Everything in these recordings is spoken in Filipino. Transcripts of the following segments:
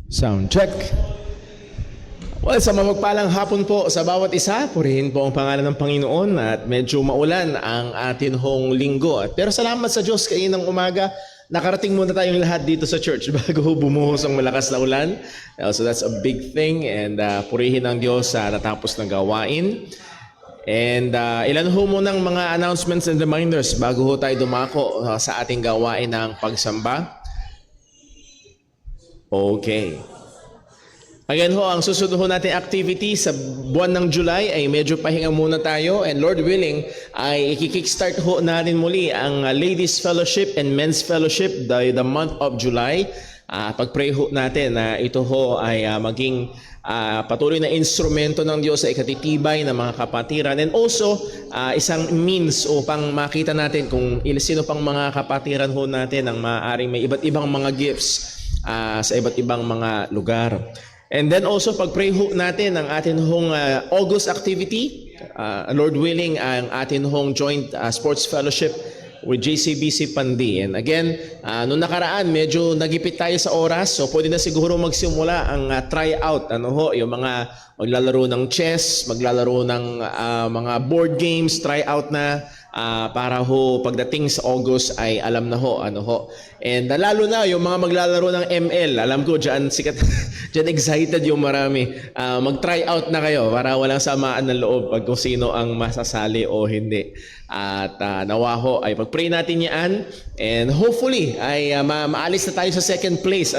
Sound check. Well, sa mapagpalang hapon po sa bawat isa, purihin po ang pangalan ng Panginoon at medyo maulan ang atin hong linggo. Pero salamat sa Diyos kaninang umaga, nakarating muna tayong lahat dito sa church bago bumuhos ang malakas na ulan. So that's a big thing and purihin ang Diyos sa natapos ng gawain. And ilan ho munang mga announcements and reminders bago ho tayo dumako sa ating gawain ng pagsamba. Okay. Again ho, ang susunod ho natin activity sa buwan ng July ay medyo pahinga muna tayo and Lord willing ay i-kickstart ho natin muli ang Ladies Fellowship and Men's Fellowship the month of July. Pag-pray ho natin na ito ho ay maging patuloy na instrumento ng Diyos sa ikatitibay ng mga kapatiran and also isang means upang makita natin kung sino pang mga kapatiran ho natin ang maaaring may iba't ibang mga gifts sa iba't ibang mga lugar. And then also pag-pray ho natin ang atin hong August activity, Lord willing, ang atin hong joint sports fellowship with JCBC Pandi. And again, noong nakaraan medyo nagipit tayo sa oras, so pwede na siguro magsimula ang tryout. Yung mga maglalaro ng chess, maglalaro ng mga board games, tryout na para ho pagdating sa August ay alam na ho and lalo na yung mga maglalaro ng ML, alam ko diyan sikat diyan excited yung marami. Mag-try out na kayo para walang samaan ng loob pag kung sino ang masasali o hindi. At nawa ho ay pag-pray natin yan and hopefully ay maalis na tayo sa second place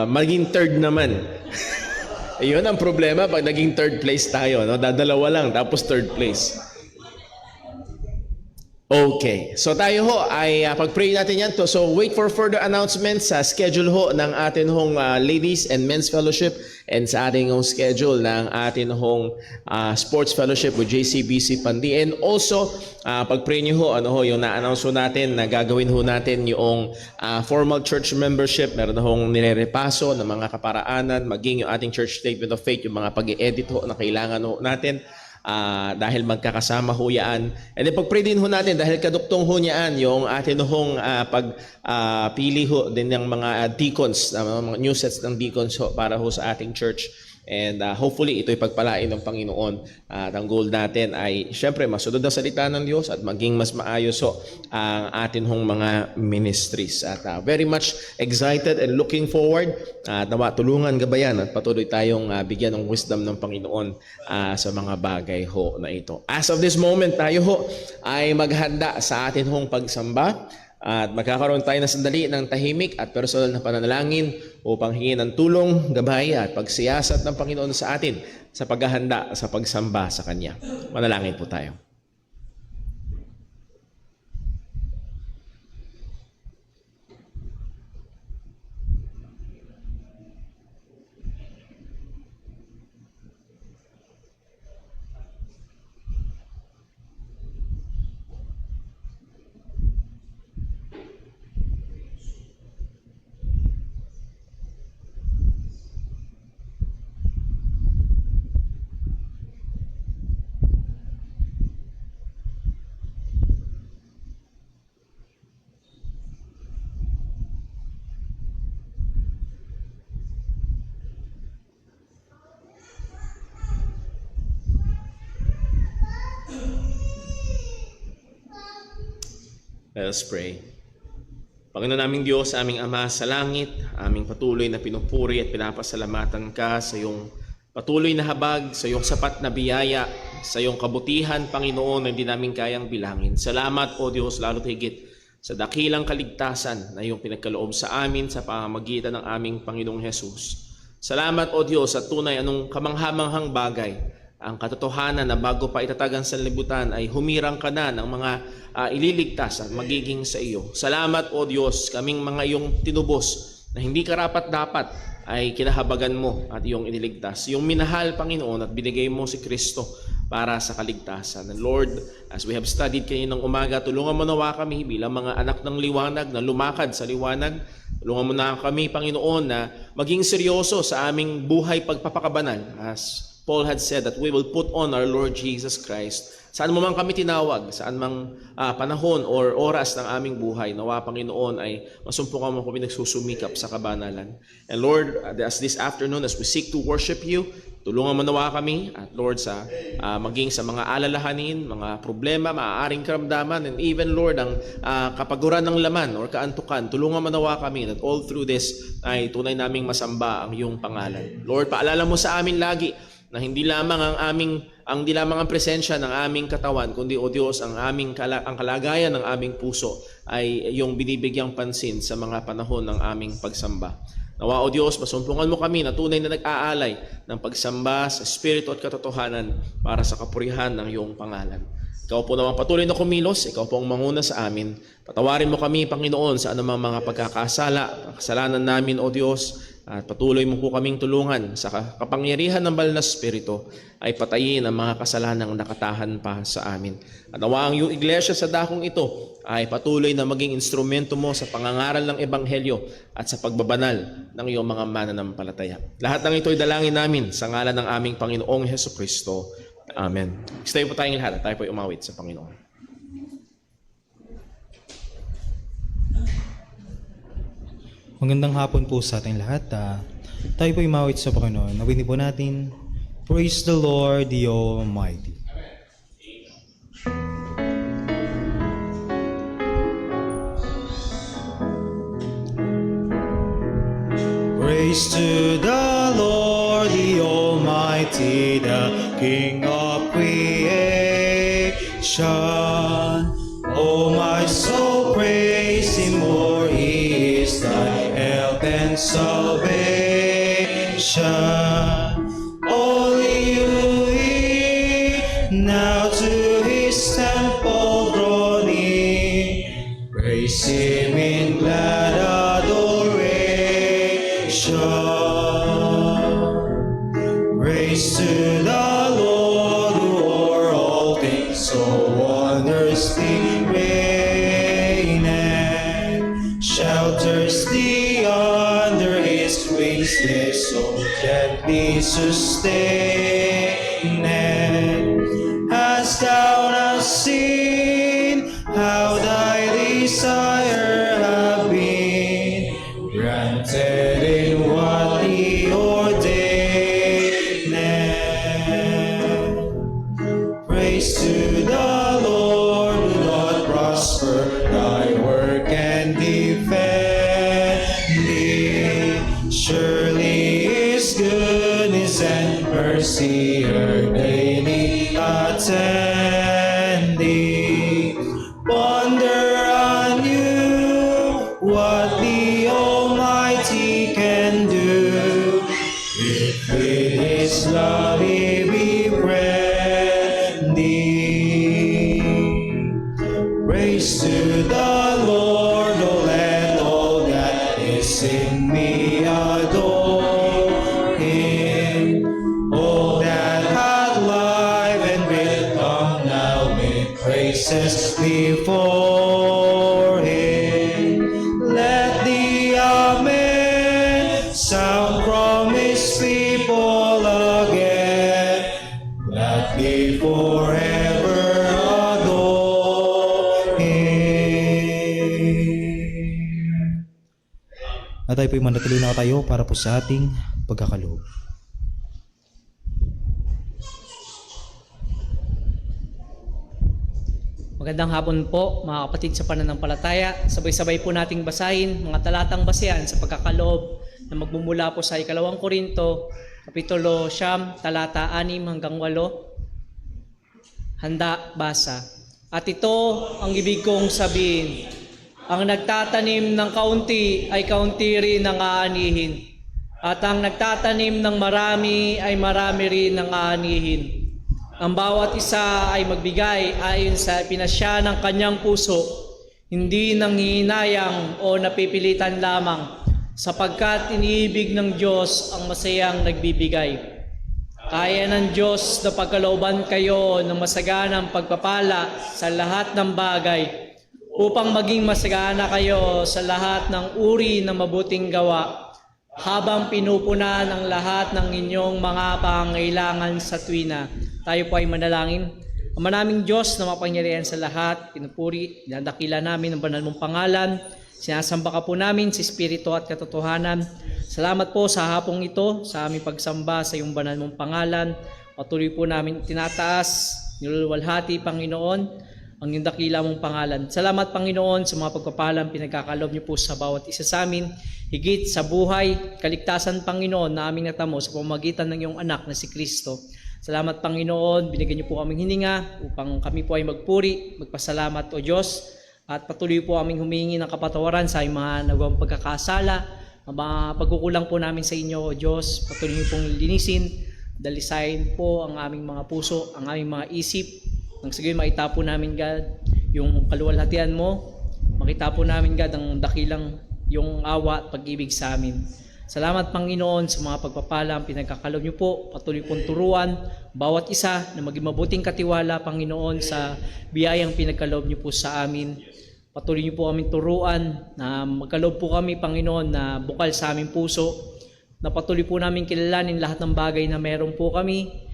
maging third naman. Ayun ang problema pag naging third place tayo, dadalawa lang tapos third place. Okay, so tayo ho ay pag-pray natin yan to. So wait for further announcements sa schedule ho ng atin hong Ladies and Men's Fellowship and sa ating hong schedule ng atin hong Sports Fellowship with JCBC Pandi. And also, pag-pray nyo ho, yung na-announce ho natin na gagawin ho natin yung formal church membership. Meron hong nirerepaso ng mga kaparaanan, maging yung ating church statement of faith, yung mga pag-i-edit ho na kailangan ho natin. Dahil magkakasama ho yan. And then pag-pray din ho natin dahil kaduktong ho niyaan yung atin hong pagpili ho din ng mga deacons, mga new sets ng deacons ho, para ho sa ating church. And hopefully ito'y pagpalain ng Panginoon. At ang goal natin ay syempre masunod ang salita ng Diyos at maging mas maayos ho ang atin hong mga ministries. At very much excited and looking forward. Nawa tulungan gabayan at patuloy tayong bigyan ng wisdom ng Panginoon sa mga bagay ho na ito. As of this moment, tayo ho ay maghanda sa atin hong pagsamba. At magkakaroon tayo ng sandali ng tahimik at personal na pananalangin upang hingin ng tulong, gabay at pagsiyasat ng Panginoon sa atin sa paghahanda sa pagsamba sa Kanya. Manalangin po tayo. Let us pray. Panginoon naming Diyos, aming Ama sa langit, aming patuloy na pinupuri at pinapasalamatan ka sa iyong patuloy na habag, sa iyong sapat na biyaya, sa iyong kabutihan, Panginoon, na hindi namin kayang bilangin. Salamat, O Diyos, lalo't higit sa dakilang kaligtasan na iyong pinagkaloob sa amin sa pamamagitan ng aming Panginoong Hesus. Salamat, O Diyos, sa tunay anong kamanghamanghang bagay, ang katotohanan na bago pa itatag ang sanlibutan ay humirang ka na ng mga ililigtas at magiging sa iyo. Salamat, O Diyos, kaming mga iyong tinubos na hindi karapat-dapat ay kinahabagan mo at iyong iniligtas. Iyong minahal, Panginoon, at binigay mo si Kristo para sa kaligtasan. And Lord, as we have studied kaninang umaga, tulungan mo nawa kami bilang mga anak ng liwanag na lumakad sa liwanag. Tulungan mo na kami, Panginoon, na maging seryoso sa aming buhay pagpapakabanal. As Paul had said that we will put on our Lord Jesus Christ Saan mo man kami tinawag, saan mang panahon or oras ng aming buhay, nawa Panginoon ay masumpungan mo kami nagsusumikap sa kabanalan. And Lord, as this afternoon, as we seek to worship you, tulungan mo nawa kami at Lord sa maging sa mga alalahanin, mga problema, maaaring karamdaman, and even Lord ang kapaguran ng laman or kaantukan, tulungan mo nawa kami that all through this ay tunay naming masamba ang iyong pangalan. Lord, paalala mo sa amin lagi na hindi lamang ang presensya ng aming katawan, kundi o Diyos ang ang kalagayan ng aming puso ay yung binibigyang pansin sa mga panahon ng aming pagsamba. Nawa o Diyos, masumpungan mo kami na tunay na nag-aalay ng pagsamba sa espiritu at katotohanan para sa kapurihan ng iyong pangalan. Ikaw po naman patuloy na kumilos, ikaw po ang manguna sa amin. Patawarin mo kami, Panginoon, sa anumang mga pagkakasala, kasalanan namin, O Diyos, at patuloy mo po kaming tulungan sa kapangyarihan ng Banal na Espiritu ay patayin ang mga kasalanang nakatahan pa sa amin. At nawa ang iyong iglesia sa dakong ito ay patuloy na maging instrumento mo sa pangangaral ng Ebanghelyo at sa pagbabanal ng iyong mga mananampalataya. Lahat ng ito ay dalangin namin sa ngalan ng aming Panginoong Hesukristo. Amen. Stay po tayong lahat at tayo po ay umawit sa Panginoon. Magandang hapon po sa ating lahat. Tayo po imawit sa Panginoon. Nawini po natin, Praise the Lord, the Almighty. Praise to the Lord, the Almighty, the King of creation. Oh, my soul, praise Him, for He is thy help and salvation. Alleluia, now to His temple draw near. Praise Him in glad adoration. Praise to the Lord who o'er all things so wondrously reigneth. Shelters thee under His wings, live so gently sustained. Hast thou not seen how thy desire have been granted in what He ordained? Praise to the Lord who doth prosper thy work and defend thee. Surely His goodness and mercy her daily attend thee. Ponder anew what the Almighty can do, if with His love He befriend thee. Praise to the Lord, oh let all that is in me adore Him. All that hath life and breath, come now with praises before Him. Let the Amen sound from His people again. Let me forever adore Him. At tayo po'y manatili na tayo para po sa ating pagkakaloob. Magandang hapon po mga kapatid sa pananampalataya. Sabay-sabay po nating basahin mga talatang basehan sa pagkakaloob na magmumula po sa 2 Korinto, Kapitulo 9, talata 6 hanggang 8. Handa, basa. At ito ang ibig kong sabihin, ang nagtatanim ng kaunti ay kaunti rin ang aanihin, at ang nagtatanim ng marami ay marami rin ang aanihin. Ang bawat isa ay magbigay ayon sa pinasya ng kanyang puso, hindi nanghihinayang o napipilitan lamang, sapagkat iniibig ng Diyos ang masayang nagbibigay. Kaya ng Diyos na pagkalooban kayo ng masaganang pagpapala sa lahat ng bagay, upang maging masagana kayo sa lahat ng uri ng mabuting gawa, habang pinupunan ang lahat ng inyong mga pangailangan sa tuwina. Tayo po ay manalangin. Ama naming Diyos na mapangyarihan sa lahat, pinupuri, dinadakila namin ang banal mong pangalan, sinasamba ka po namin sa Espiritu at katotohanan. Salamat po sa hapong ito, sa aming pagsamba sa iyong banal mong pangalan. Patuloy po namin tinataas, niluluwalhati, Panginoon, ang iyong dakila mong pangalan. Salamat, Panginoon, sa mga pagpapalang pinagkakalob niyo po sa bawat isa sa amin, higit sa buhay, kaligtasan, Panginoon, na aming natamo sa pamamagitan ng iyong anak na si Kristo. Salamat, Panginoon, binigyan niyo po aming hininga upang kami po ay magpuri, magpasalamat, O Diyos, at patuloy po aming humingi ng kapatawaran sa aming mga nagawang pagkakasala, mga pagkukulang po namin sa inyo, O Diyos. Patuloy niyo pong linisin, dalisayin po ang aming mga puso, ang aming mga isip, nang sige maitapo namin, God, yung kaluwalhatian mo, makita po namin, God, ang dakilang yung awa at pag-ibig sa amin. Salamat, Panginoon, sa mga pagpapalang pinagkakalob niyo po. Patuloy pong turuan bawat isa na maging mabuting katiwala, Panginoon, sa biyayang pinagkalob niyo po sa amin. Patuloy niyo po aming turuan na magkalob po kami, Panginoon, na bukal sa aming puso, na patuloy po namin kilalanin lahat ng bagay na meron po kami,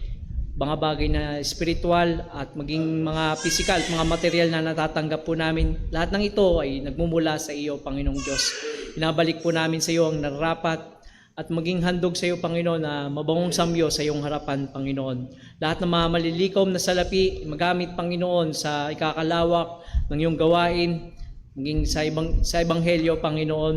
mga bagay na spiritual at maging mga physical, mga material na natatanggap po namin. Lahat ng ito ay nagmumula sa iyo, Panginoong Diyos. Inabalik po namin sa iyo ang nararapat at maging handog sa iyo, Panginoon, na mabangong samyo sa iyong harapan, Panginoon. Lahat ng mga malilikom na salapi, magamit, Panginoon, sa ikakalawak ng iyong gawain, maging sa Ebanghelyo, Panginoon.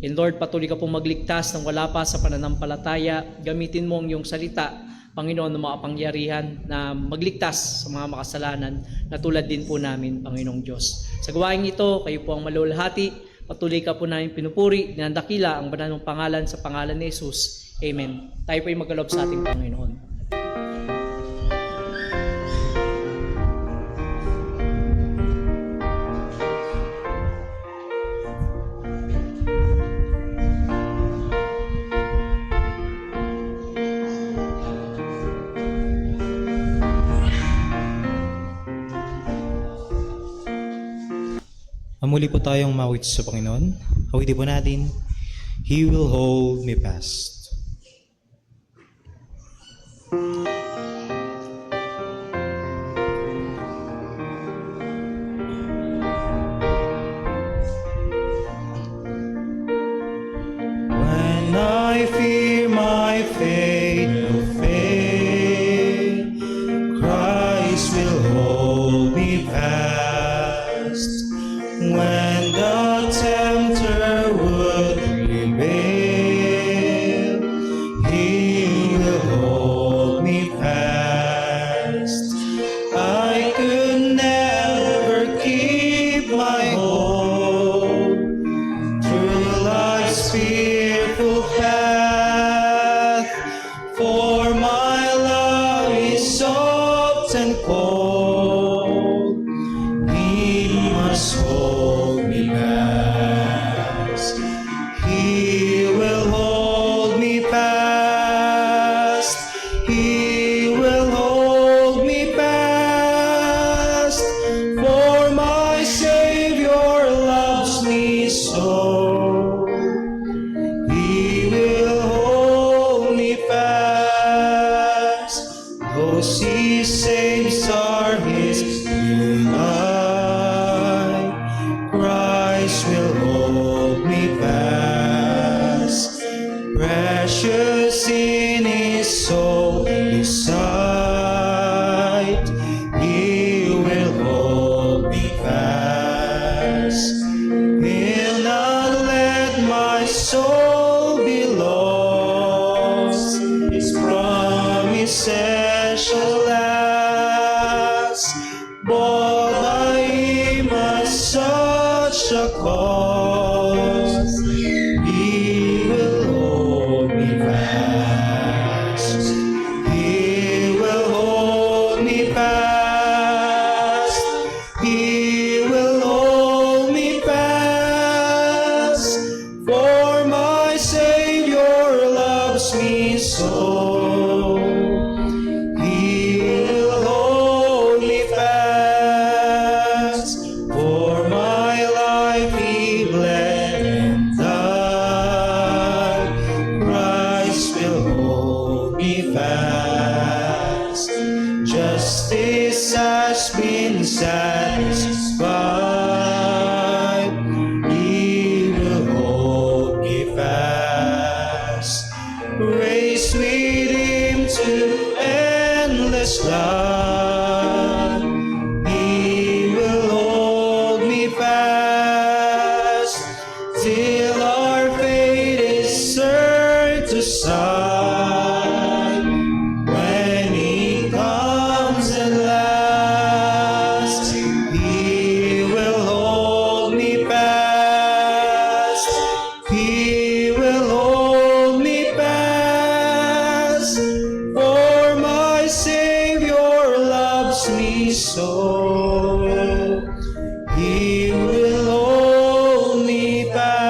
And Lord, patuloy ka pong magligtas ng wala pa sa pananampalataya. Gamitin mo ang iyong salita, Panginoon, na makapangyarihan na magligtas sa mga makasalanan na tulad din po namin, Panginoong Diyos. Sa gawain ito, kayo po ang malulhati. Patuloy ka po namin pinupuri, dinadakila ang banal mong pangalan sa pangalan ni Jesus. Amen. Tayo po ay magkalob sa ating Panginoon. Muli po tayong mawit sa Panginoon. Awitin po natin, He will hold me fast. When I fear my fate will fail, Christ will hold me fast. When the tempter would prevail, He will hold me fast. I could never keep my hold through life's fearful path, for my love is soft and cold. He must hold me fast. He will hold me fast. He will hold me fast. For my Savior loves me so. He will hold me fast. Those He saves are His delight. Christ will hold me fast. Precious in His holy sight, He will hold me fast. He'll not let my soul be lost. His promises shall last. Bought by Him at such a cost. He will hold me fast. He will hold me fast. He will hold me fast. For my Savior loves me so. He will hold me fast. For my life He bled and died. Christ will hold me fast. Just justice has been satisfied. He will hold me fast. Race with him to endless life. He will hold me fast till our fate is certain to sight. When he comes at last, he will hold me fast. He will hold me fast. For my Savior loves me so. He will hold me fast.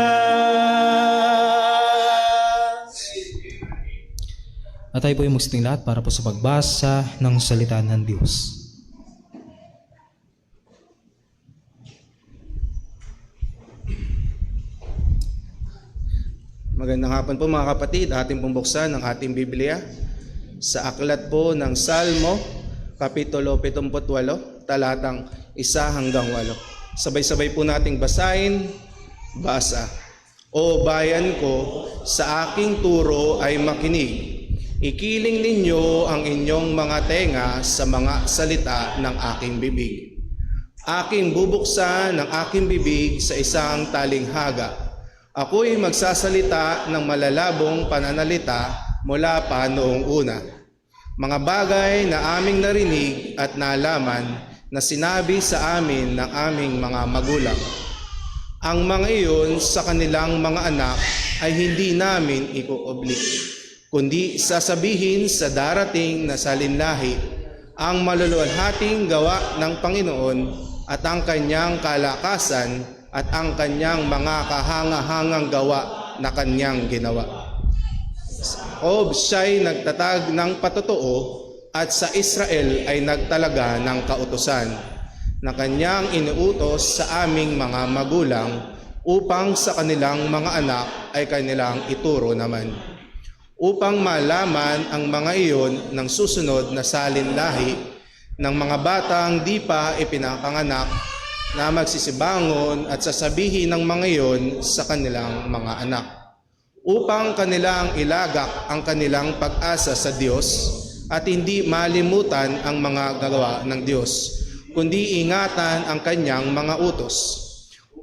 At tayo po ay magsiting lahat para po sa pagbasa ng salita ng Diyos. Magandang hapon po mga kapatid, ating pong buksan ang ating Biblia sa aklat po ng Salmo, Kapitulo 78, talatang 1 hanggang 8. Sabay-sabay po nating basahin, basa. O bayan ko, sa aking turo ay makinig. Ikiling ninyo ang inyong mga tenga sa mga salita ng aking bibig. Aking bubuksan ang aking bibig sa isang talinghaga. Ako'y magsasalita ng malalabong pananalita mula pa noong una. Mga bagay na aming narinig at nalaman na sinabi sa amin ng aming mga magulang. Ang mga iyon sa kanilang mga anak ay hindi namin ikuubli, kundi sasabihin sa darating na salinlahi ang maluluwalhating gawa ng Panginoon at ang kanyang kalakasan at ang kanyang mga kahanga-hangang gawa na kanyang ginawa. Sa siya'y nagtatag ng patotoo at sa Israel ay nagtalaga ng kautusan na kanyang inuutos sa aming mga magulang upang sa kanilang mga anak ay kanilang ituro naman. Upang malaman ang mga iyon ng susunod na salinlahi ng mga batang di pa ipinapanganak na magsisibangon at sasabihin ng mga iyon sa kanilang mga anak. Upang kanilang ilagak ang kanilang pag-asa sa Diyos at hindi malimutan ang mga gagawa ng Diyos, kundi ingatan ang kanyang mga utos.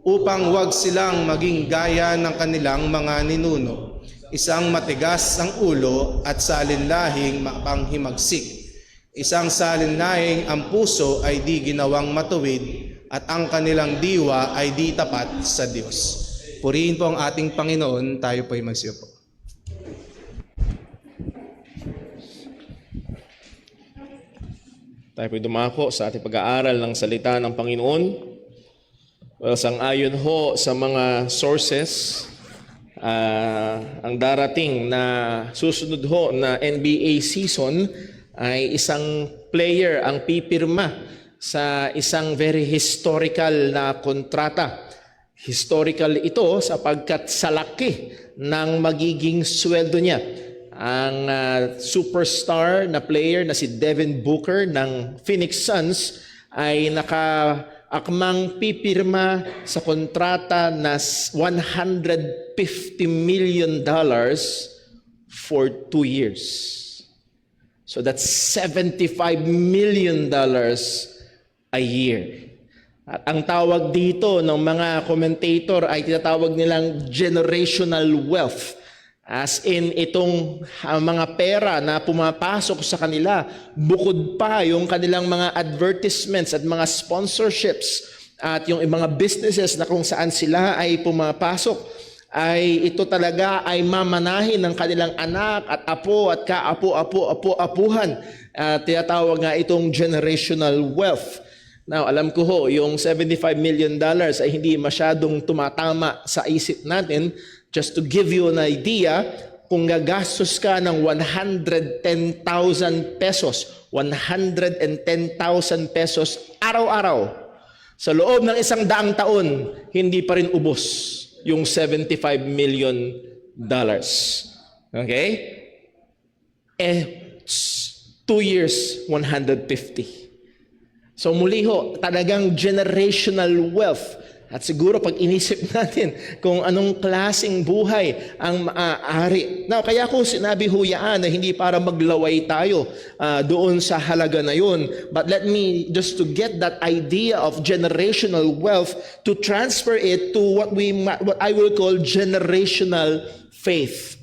Upang huwag silang maging gaya ng kanilang mga ninuno, isang matigas ang ulo at salinlahing mapanghimagsik. Isang salinlahing ang puso ay di ginawang matuwid at ang kanilang diwa ay di tapat sa Diyos. Purihin po ang ating Panginoon, tayo po ay magsiupo. Tayo po'y dumako sa ating pag-aaral ng salita ng Panginoon. Well, sang-ayon ho sa mga sources, ang darating na susunod ho na NBA season ay isang player ang pipirma sa isang very historical na kontrata. Historical ito sapagkat sa laki ng magiging sweldo niya. Ang superstar na player na si Devin Booker ng Phoenix Suns ay nakaakmang pipirma sa kontrata na $150 million for 2 years. So that's $75 million a year. At ang tawag dito ng mga commentator ay tinatawag nilang generational wealth. As in itong mga pera na pumapasok sa kanila, bukod pa yung kanilang mga advertisements at mga sponsorships at yung mga businesses na kung saan sila ay pumapasok, ay ito talaga ay mamanahin ng kanilang anak at apo at kaapo-apuhan. Tinatawag nga itong generational wealth. Now, alam ko ho, yung $75 million ay hindi masyadong tumatama sa isip natin. Just to give you an idea, kung gagastos ka ng 110,000 pesos, 110,000 pesos araw-araw, sa loob ng 100 taon, hindi pa rin ubos yung $75 million. Okay? 2 years, 150. So muli ho, talagang generational wealth. At siguro pag inisip natin kung anong klaseng buhay ang maaari. Now, kaya ko sinabi ho yan na hindi para maglaway tayo doon sa halaga na yun. But let me just to get that idea of generational wealth to transfer it to what I will call generational faith.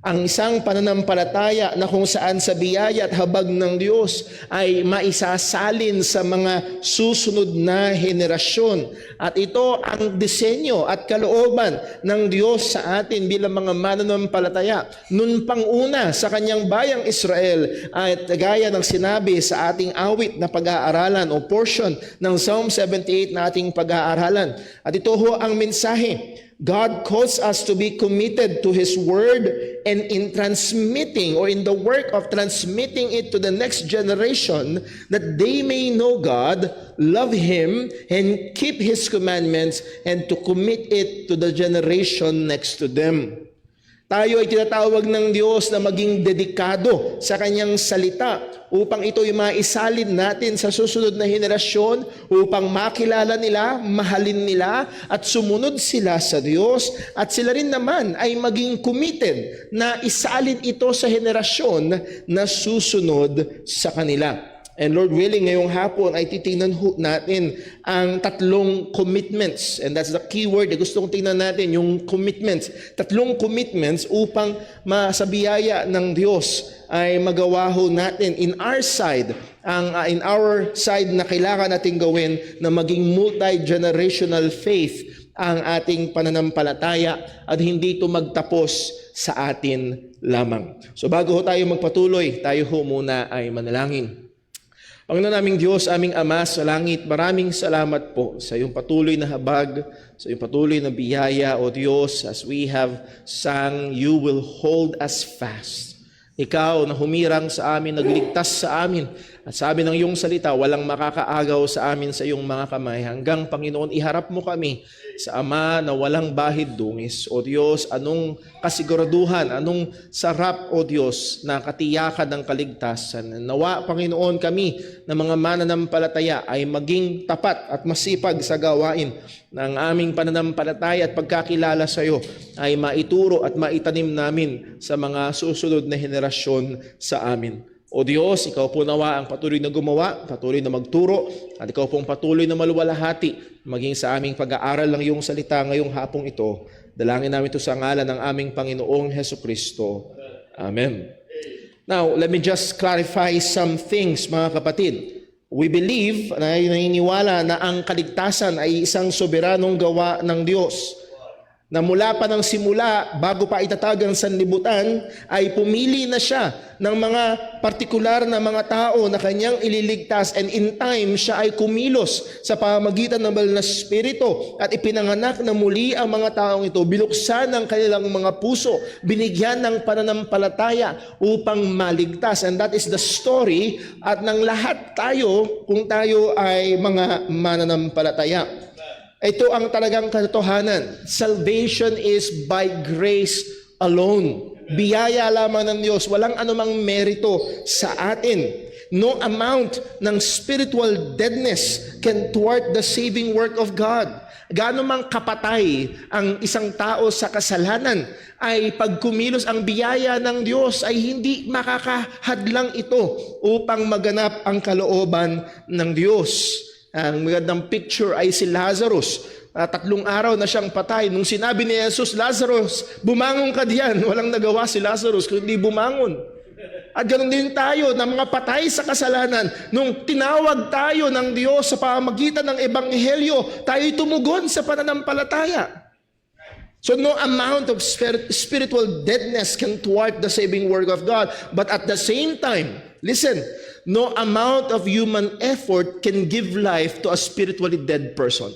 Ang isang pananampalataya na kung saan sa biyaya at habag ng Diyos ay maisasalin sa mga susunod na henerasyon. At ito ang disenyo at kalooban ng Diyos sa atin bilang mga mananampalataya. Noon pang una sa kanyang bayang Israel at gaya ng sinabi sa ating awit na pag-aaralan o portion ng Psalm 78 na ating pag-aaralan. At ito ho ang mensahe. God calls us to be committed to His Word, and in transmitting or in the work of transmitting it to the next generation, that they may know God, love Him, and keep His commandments, and to commit it to the generation next to them. Tayo ay tinatawag ng Diyos na maging dedikado sa Kanyang salita upang ito'y maisalin natin sa susunod na henerasyon upang makilala nila, mahalin nila at sumunod sila sa Diyos at sila rin naman ay maging committed na isalin ito sa henerasyon na susunod sa kanila. And Lord willing, ngayong hapon ay titingnan natin ang tatlong commitments. And that's the key word na gusto kong tingnan natin, yung commitments. Tatlong commitments upang sa biyaya ng Diyos ay magawa ho natin in our side na kailangan natin gawin na maging multi-generational faith ang ating pananampalataya at hindi ito magtapos sa atin lamang. So bago ho tayo magpatuloy, tayo ho muna ay manalangin. Panginoon naming Diyos, aming Ama sa langit, maraming salamat po sa iyong patuloy na habag, sa iyong patuloy na biyaya, O Diyos, as we have sang, you will hold us fast. Ikaw na humirang sa amin, nagligtas sa amin, at sabi ng iyong salita, walang makakaagaw sa amin sa iyong mga kamay. Hanggang, Panginoon, iharap mo kami sa Ama na walang bahid dungis. O Diyos, anong kasiguraduhan, anong sarap, O Diyos, na katiyakan ng kaligtasan. Nawa, Panginoon, kami na mga mananampalataya ay maging tapat at masipag sa gawain ng aming pananampalataya at pagkakilala sa iyo ay maituro at maitanim namin sa mga susunod na henerasyon sa amin. O Diyos, ikaw po nawa ang patuloy na gumawa, patuloy na magturo, at ikaw pong patuloy na maluwalhati maging sa aming pag-aaral ng iyong salita ngayong hapong ito. Dalangin namin ito sa ngalan ng aming Panginoong Hesukristo. Amen. Now, let me just clarify some things, mga kapatid. We believe, naniniwala na ang kaligtasan ay isang soberanong gawa ng Diyos. Na mula pa ng simula, bago pa itatag ang sanlibutan, ay pumili na siya ng mga partikular na mga tao na kanyang ililigtas, and in time, siya ay kumilos sa pamamagitan ng banal na Espiritu at ipinanganak na muli ang mga taong ito, binuksan ang kanilang mga puso, binigyan ng pananampalataya upang maligtas. And that is the story at ng lahat tayo kung tayo ay mga mananampalataya. Ito ang talagang katotohanan. Salvation is by grace alone. Biyaya lamang ng Diyos. Walang anumang merito sa atin. No amount ng spiritual deadness can thwart the saving work of God. Gaano mang kapatay ang isang tao sa kasalanan, ay pagkumilos ang biyaya ng Diyos ay hindi makakahadlang ito upang maganap ang kalooban ng Diyos. Ang magandang picture ay si Lazarus. 3 araw na siyang patay. Nung sinabi ni Jesus, Lazarus, bumangon ka diyan. Walang nagawa si Lazarus kundi bumangon. At ganoon din tayo na mga patay sa kasalanan. Nung tinawag tayo ng Diyos sa pamamagitan ng Ebanghelyo, tayo'y tumugon sa pananampalataya. So no amount of spiritual deadness can thwart the saving work of God. But at the same time, listen, no amount of human effort can give life to a spiritually dead person.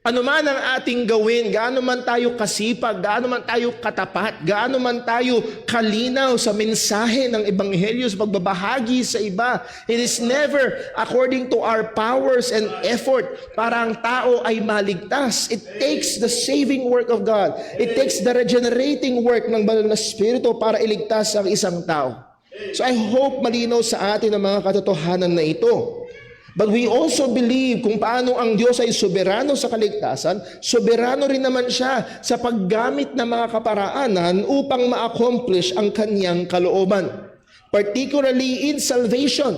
Ano man ang ating gawin, gaano man tayo kasipag, gaano man tayo katapat, gaano man tayo kalinaw sa mensahe ng Ebanghelyo, sa pagbabahagi sa iba, it is never according to our powers and effort para ang tao ay maligtas. It takes the saving work of God. It takes the regenerating work ng banal na Espiritu para iligtas ang isang tao. So I hope malinaw sa atin ang mga katotohanan na ito. But we also believe kung paano ang Diyos ay soberano sa kaligtasan, soberano rin naman siya sa paggamit ng mga kaparaanan upang ma-accomplish ang kanyang kalooban. Particularly in salvation,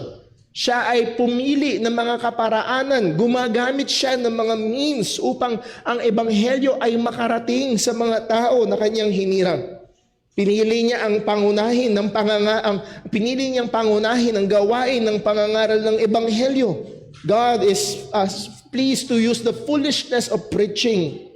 siya ay pumili ng mga kaparaanan, gumagamit siya ng mga means upang ang ebanghelyo ay makarating sa mga tao na kanyang hinirang. Pinili niya ang pangunahin ang gawain ng pangangaral ng ebanghelyo. God is pleased to use the foolishness of preaching.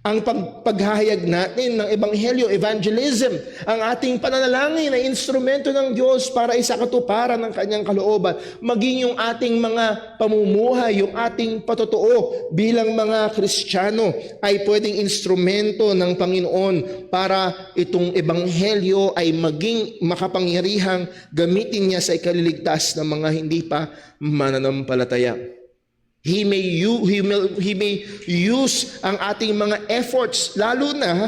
Ang paghahayag natin ng ebanghelyo, evangelism, ang ating pananalangin na instrumento ng Diyos para isakatuparan ng kanyang kalooban, maging yung ating mga pamumuhay, yung ating patotoo bilang mga Kristiyano ay pwedeng instrumento ng Panginoon para itong ebanghelyo ay maging makapangyarihang gamitin niya sa ikaliligtas ng mga hindi pa mananampalataya. He may use ang ating mga efforts, lalo na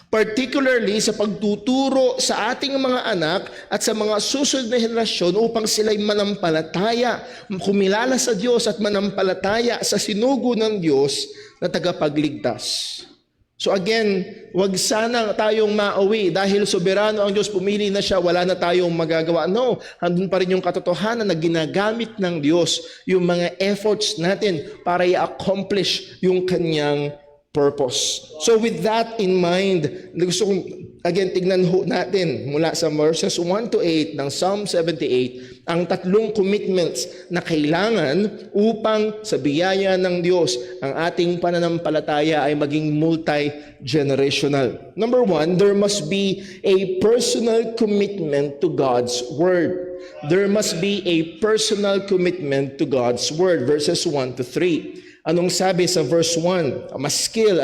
particularly sa pagtuturo sa ating mga anak at sa mga susunod na henerasyon upang sila'y manampalataya, kumilala sa Diyos at manampalataya sa sinugo ng Diyos na tagapagligtas. So again, wag sana tayong mauwi dahil soberano ang Diyos, pumili na siya, wala na tayong magagawa. No, handun pa rin yung katotohanan na ginagamit ng Diyos yung mga efforts natin para i-accomplish yung kanyang purpose. So with that in mind, gusto kong again tignan ho natin mula sa verses 1 to 8 ng Psalm 78 ang tatlong commitments na kailangan upang sa biyaya ng Diyos ang ating pananampalataya ay maging multi-generational. Number 1, there must be a personal commitment to God's Word. There must be a personal commitment to God's Word. Verses 1 to 3. Anong sabi sa verse 1? Maskil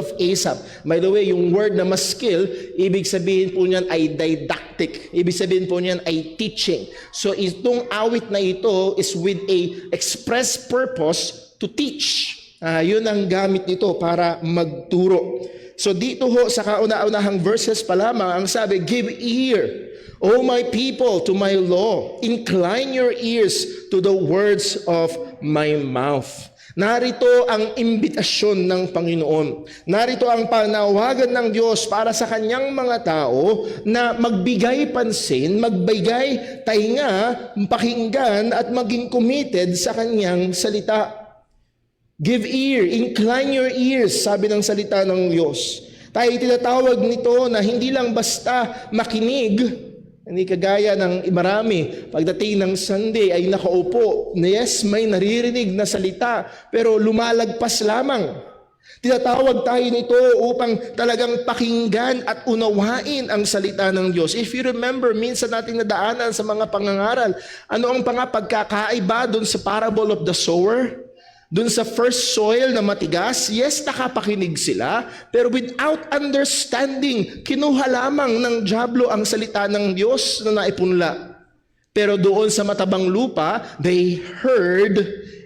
of Asaph. By the way, yung word na maskil, ibig sabihin po niyan ay didactic. Ibig sabihin po niyan ay teaching. So itong awit na ito is with a express purpose to teach. Yun ang gamit nito para magturo. So dito ho sa kauna-unahang verses pa lamang, ang sabi, give ear, O my people, to my law. Incline your ears to the words of my mouth. Narito ang imbitasyon ng Panginoon. Narito ang panawagan ng Diyos para sa kanyang mga tao na magbigay pansin, magbigay tainga, pakinggan at maging committed sa kanyang salita. Give ear, incline your ears, sabi ng salita ng Diyos. Tayo tinatawag nito na hindi lang basta makinig, hindi kagaya ng marami, pagdating ng Sunday ay nakaupo. Yes, may naririnig na salita, pero lumalagpas lamang. Tinatawag tayo nito upang talagang pakinggan at unawain ang salita ng Diyos. If you remember, minsan nating nadaanan sa mga pangangaral, ano ang pagkakaiba doon sa parable of the sower? Doon sa first soil na matigas, yes, nakapakinig sila, pero without understanding, kinuha lamang ng dyablo ang salita ng Diyos na naipunla. Pero doon sa matabang lupa, they heard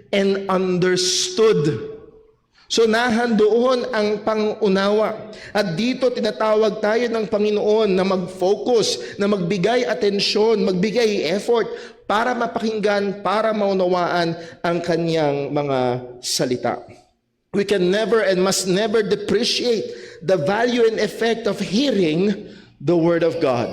and understood. So nahandoon ang pangunawa. At dito tinatawag tayo ng Panginoon na mag-focus, na magbigay atensyon, magbigay effort para mapakinggan, para maunawaan ang kanyang mga salita. We can never and must never depreciate the value and effect of hearing the Word of God.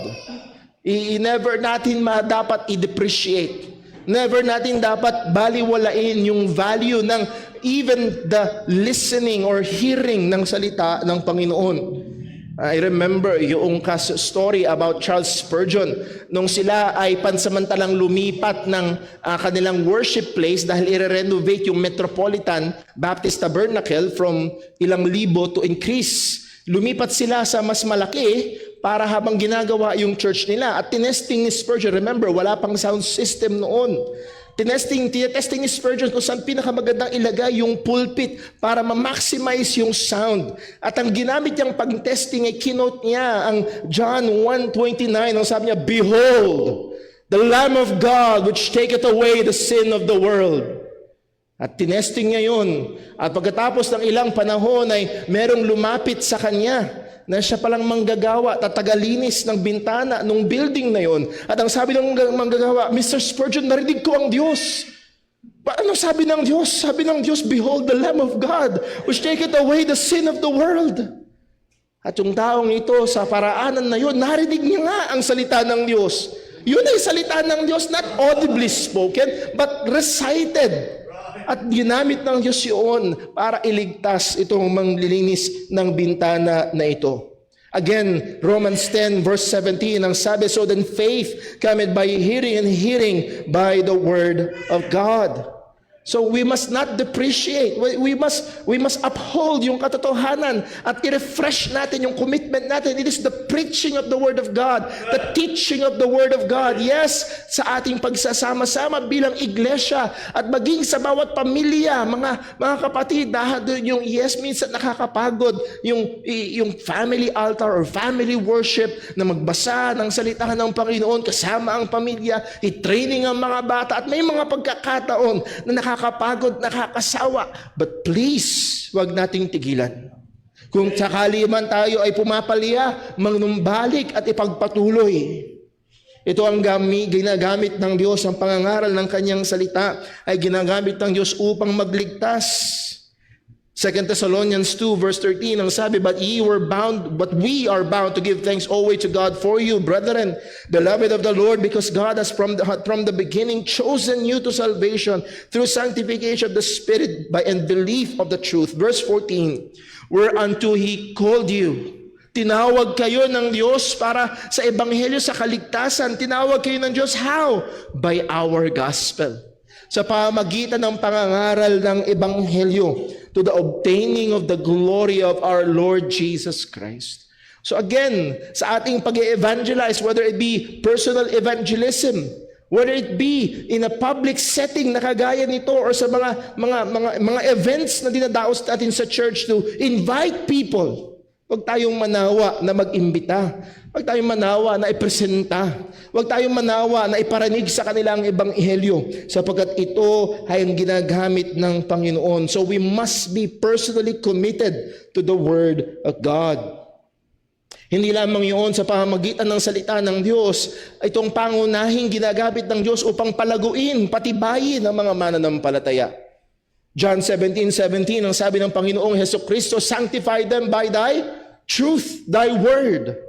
Never natin dapat i-depreciate. Never natin dapat baliwalain yung value ng even the listening or hearing ng salita ng Panginoon. I remember yung story about Charles Spurgeon nung sila ay pansamantalang lumipat ng kanilang worship place dahil i-renovate yung Metropolitan Baptist Tabernacle from ilang libo to increase. Lumipat sila sa mas malaki para habang ginagawa yung church nila. At tinesting ni Spurgeon, remember, wala pang sound system noon. Tinetesting ni Spurgeon kung saan pinakamagandang ilagay yung pulpit para ma-maximize yung sound. At ang ginamit niyang pag-testing ay kinote niya ang John 1:29. Ang sabi niya, "Behold, the Lamb of God which taketh away the sin of the world." At tinesting niya yun. At pagkatapos ng ilang panahon ay merong lumapit sa kanya na siya palang manggagawa, tatagalinis ng bintana ng building na yon. At ang sabi ng manggagawa, Mr. Spurgeon, narinig ko ang Diyos. Ano sabi ng Diyos? Sabi ng Diyos, behold the Lamb of God, which taketh away the sin of the world. At yung taong ito, sa paraanan na yun, narinig niya nga ang salita ng Diyos. Yun ay salita ng Diyos, not audibly spoken, but recited. At ginamit ng Diyos yun para iligtas itong manglilinis ng bintana na ito. Again, Romans 10 verse 17, ang sabi, so then faith cometh by hearing, and hearing by the word of God. So we must not depreciate. We must uphold yung katotohanan at i-refresh natin yung commitment natin. It is the preaching of the Word of God, the teaching of the Word of God. Yes, sa ating pagsasama-sama bilang iglesia at maging sa bawat pamilya, mga kapatid, dahil yung yes, minsan nakakapagod yung family altar or family worship na magbasa ng salita ng Panginoon kasama ang pamilya, i-training ang mga bata at may mga pagkakataon na nakakapagod, nakakasawa. But please, wag nating tigilan. Kung sakali man tayo ay pumapalya, magnumbalik at ipagpatuloy. Ito ang ginagamit ng Diyos, ang pangangaral ng kanyang salita ay ginagamit ng Diyos upang magligtas. 2 Thessalonians 2 verse 13, ang sabi, but we are bound to give thanks always to God for you, brethren, beloved of the Lord, because God has from the beginning chosen you to salvation through sanctification of the Spirit and belief of the truth. Verse 14, whereunto He called you. Tinawag kayo ng Diyos para sa ebanghelyo, sa kaligtasan. Tinawag kayo ng Diyos, how? By our gospel. Sa pamagitan ng pangangaral ng ebanghelyo, to the obtaining of the glory of our Lord Jesus Christ. So again, sa ating pag-evangelize, whether it be personal evangelism, whether it be in a public setting na kagaya nito, or sa mga events na dinadaos natin sa church to invite people, huwag tayong manawa na mag-imbita. Huwag tayong manawa na ipresenta. Huwag tayong manawa na iparanig sa kanila ang ebanghelyo, sapagkat ito ay ang ginagamit ng Panginoon. So we must be personally committed to the Word of God. Hindi lamang yun sa pamamagitan ng salita ng Diyos, itong pangunahing ginagamit ng Diyos upang palaguin, patibayin ang mga mananampalataya. John 17:17, ang sabi ng Panginoong Hesukristo, sanctify them by thy truth, thy word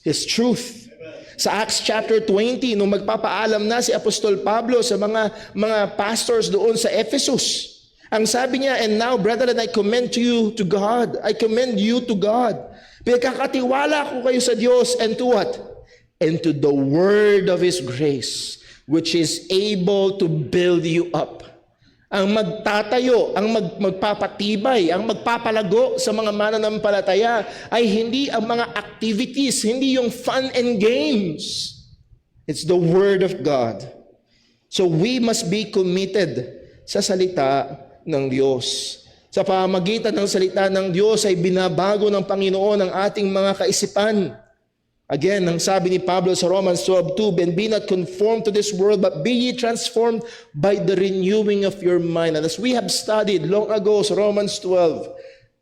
is truth. Sa Acts chapter 20, nung magpapaalam na si Apostol Pablo sa mga pastors doon sa Ephesus, ang sabi niya, and now, brethren, I commend you to God. I commend you to God. Pinagkakatiwala ko kayo sa Diyos, and to what? And to the word of His grace, which is able to build you up. Ang magtatayo, ang magpapatibay, ang magpapalago sa mga mananampalataya ay hindi ang mga activities, hindi yung fun and games. It's the Word of God. So we must be committed sa salita ng Diyos. Sa pamamagitan ng salita ng Diyos ay binabago ng Panginoon ang ating mga kaisipan. Again, ang sabi ni Pablo sa Romans 12:2, and be not conformed to this world, but be ye transformed by the renewing of your mind. And as we have studied long ago sa Romans 12,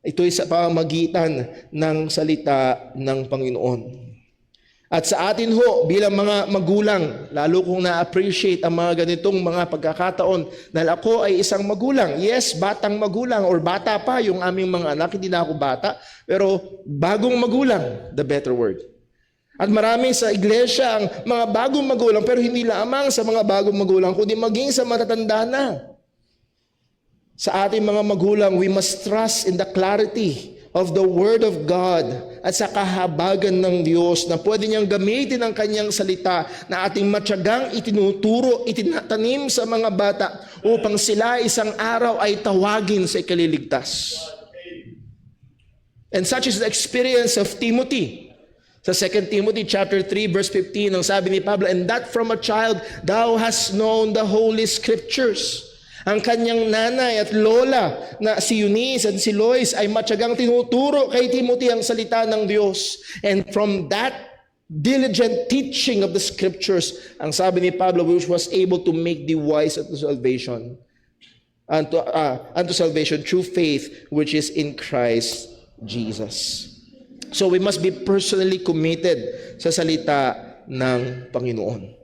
ito ay sa pamamagitan ng salita ng Panginoon. At sa atin ho, bilang mga magulang, lalo kong na-appreciate ang mga ganitong mga pagkakataon, dahil ako ay isang magulang. Yes, batang magulang, or bata pa yung aming mga anak, hindi na ako bata, pero bagong magulang, the better word. At marami sa iglesia ang mga bagong magulang, pero hindi lamang sa mga bagong magulang, kundi maging sa matatanda na. Sa ating mga magulang, we must trust in the clarity of the Word of God at sa kahabagan ng Diyos na pwede niyang gamitin ang kanyang salita na ating matyagang itinuturo, itinatanim sa mga bata upang sila isang araw ay tawagin sa ikaliligtas. And such is the experience of Timothy. Sa 2 Timothy chapter 3 verse 15, ang sabi ni Pablo, and that from a child thou hast known the Holy Scriptures. Ang kanyang nanay at lola na si Eunice at si Lois ay matyagang tinuturo kay Timothy ang salita ng Diyos. And from that diligent teaching of the Scriptures, ang sabi ni Pablo, which was able to make thee wise at the salvation. unto salvation through faith which is in Christ Jesus. So we must be personally committed sa salita ng Panginoon.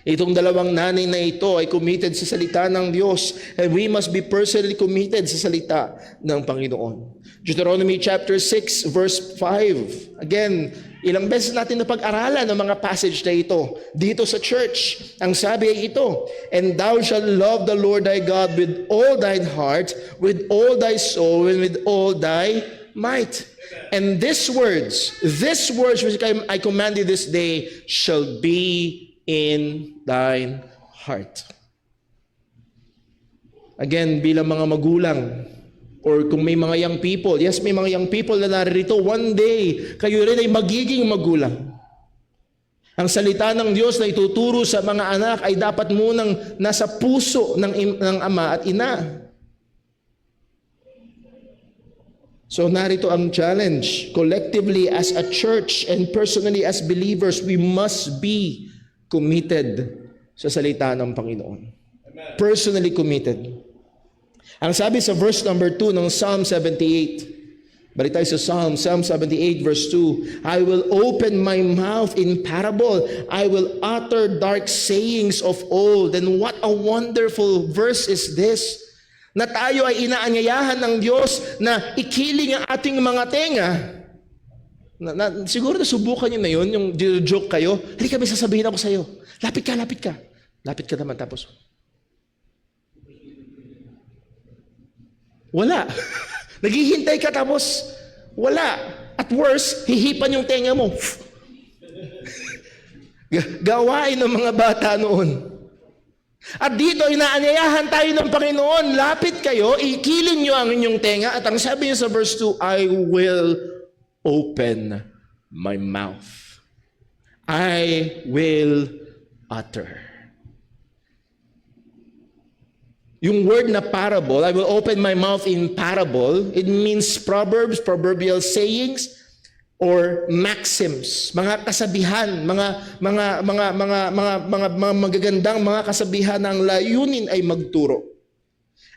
Itong dalawang nanay na ito ay committed sa salita ng Diyos, and we must be personally committed sa salita ng Panginoon. Deuteronomy chapter 6 verse 5. Again, ilang beses natin napag-aralan ang mga passage na ito dito sa church. Ang sabi ay ito, "And thou shalt love the Lord thy God with all thine heart, with all thy soul, and with all thy might. And these words which I command thee this day shall be in thine heart." Again, bilang mga magulang, or kung may mga young people, yes, may mga young people na naririto, one day, kayo rin ay magiging magulang. Ang salita ng Diyos na ituturo sa mga anak ay dapat munang nasa puso ng ama at ina. So narito ang challenge. Collectively as a church and personally as believers, we must be committed sa salita ng Panginoon. Amen. Personally committed. Ang sabi sa verse number 2 ng Psalm 78, balik tayo sa Psalm 78 verse 2, "I will open my mouth in parable, I will utter dark sayings of old." And what a wonderful verse is this, na tayo ay inaanyayahan ng Diyos na ikiling ang ating mga tenga. Siguro nasubukan nyo na yun, yung joke kayo, halika may sasabihin ako sa'yo, lapit ka. Lapit ka naman, tapos wala. Naghihintay ka, tapos wala. At worst, hihipan yung tenga mo. Gawain ng mga bata noon. At dito, inaanyayahan tayo ng Panginoon, lapit kayo, ikiling nyo ang inyong tenga, at ang sabi niya sa verse 2, "I will open my mouth. I will utter." Yung word na parable, "I will open my mouth in parable," it means proverbs, proverbial sayings, or maxims, mga kasabihan, mga magagandang mga kasabihan ng layunin ay magturo.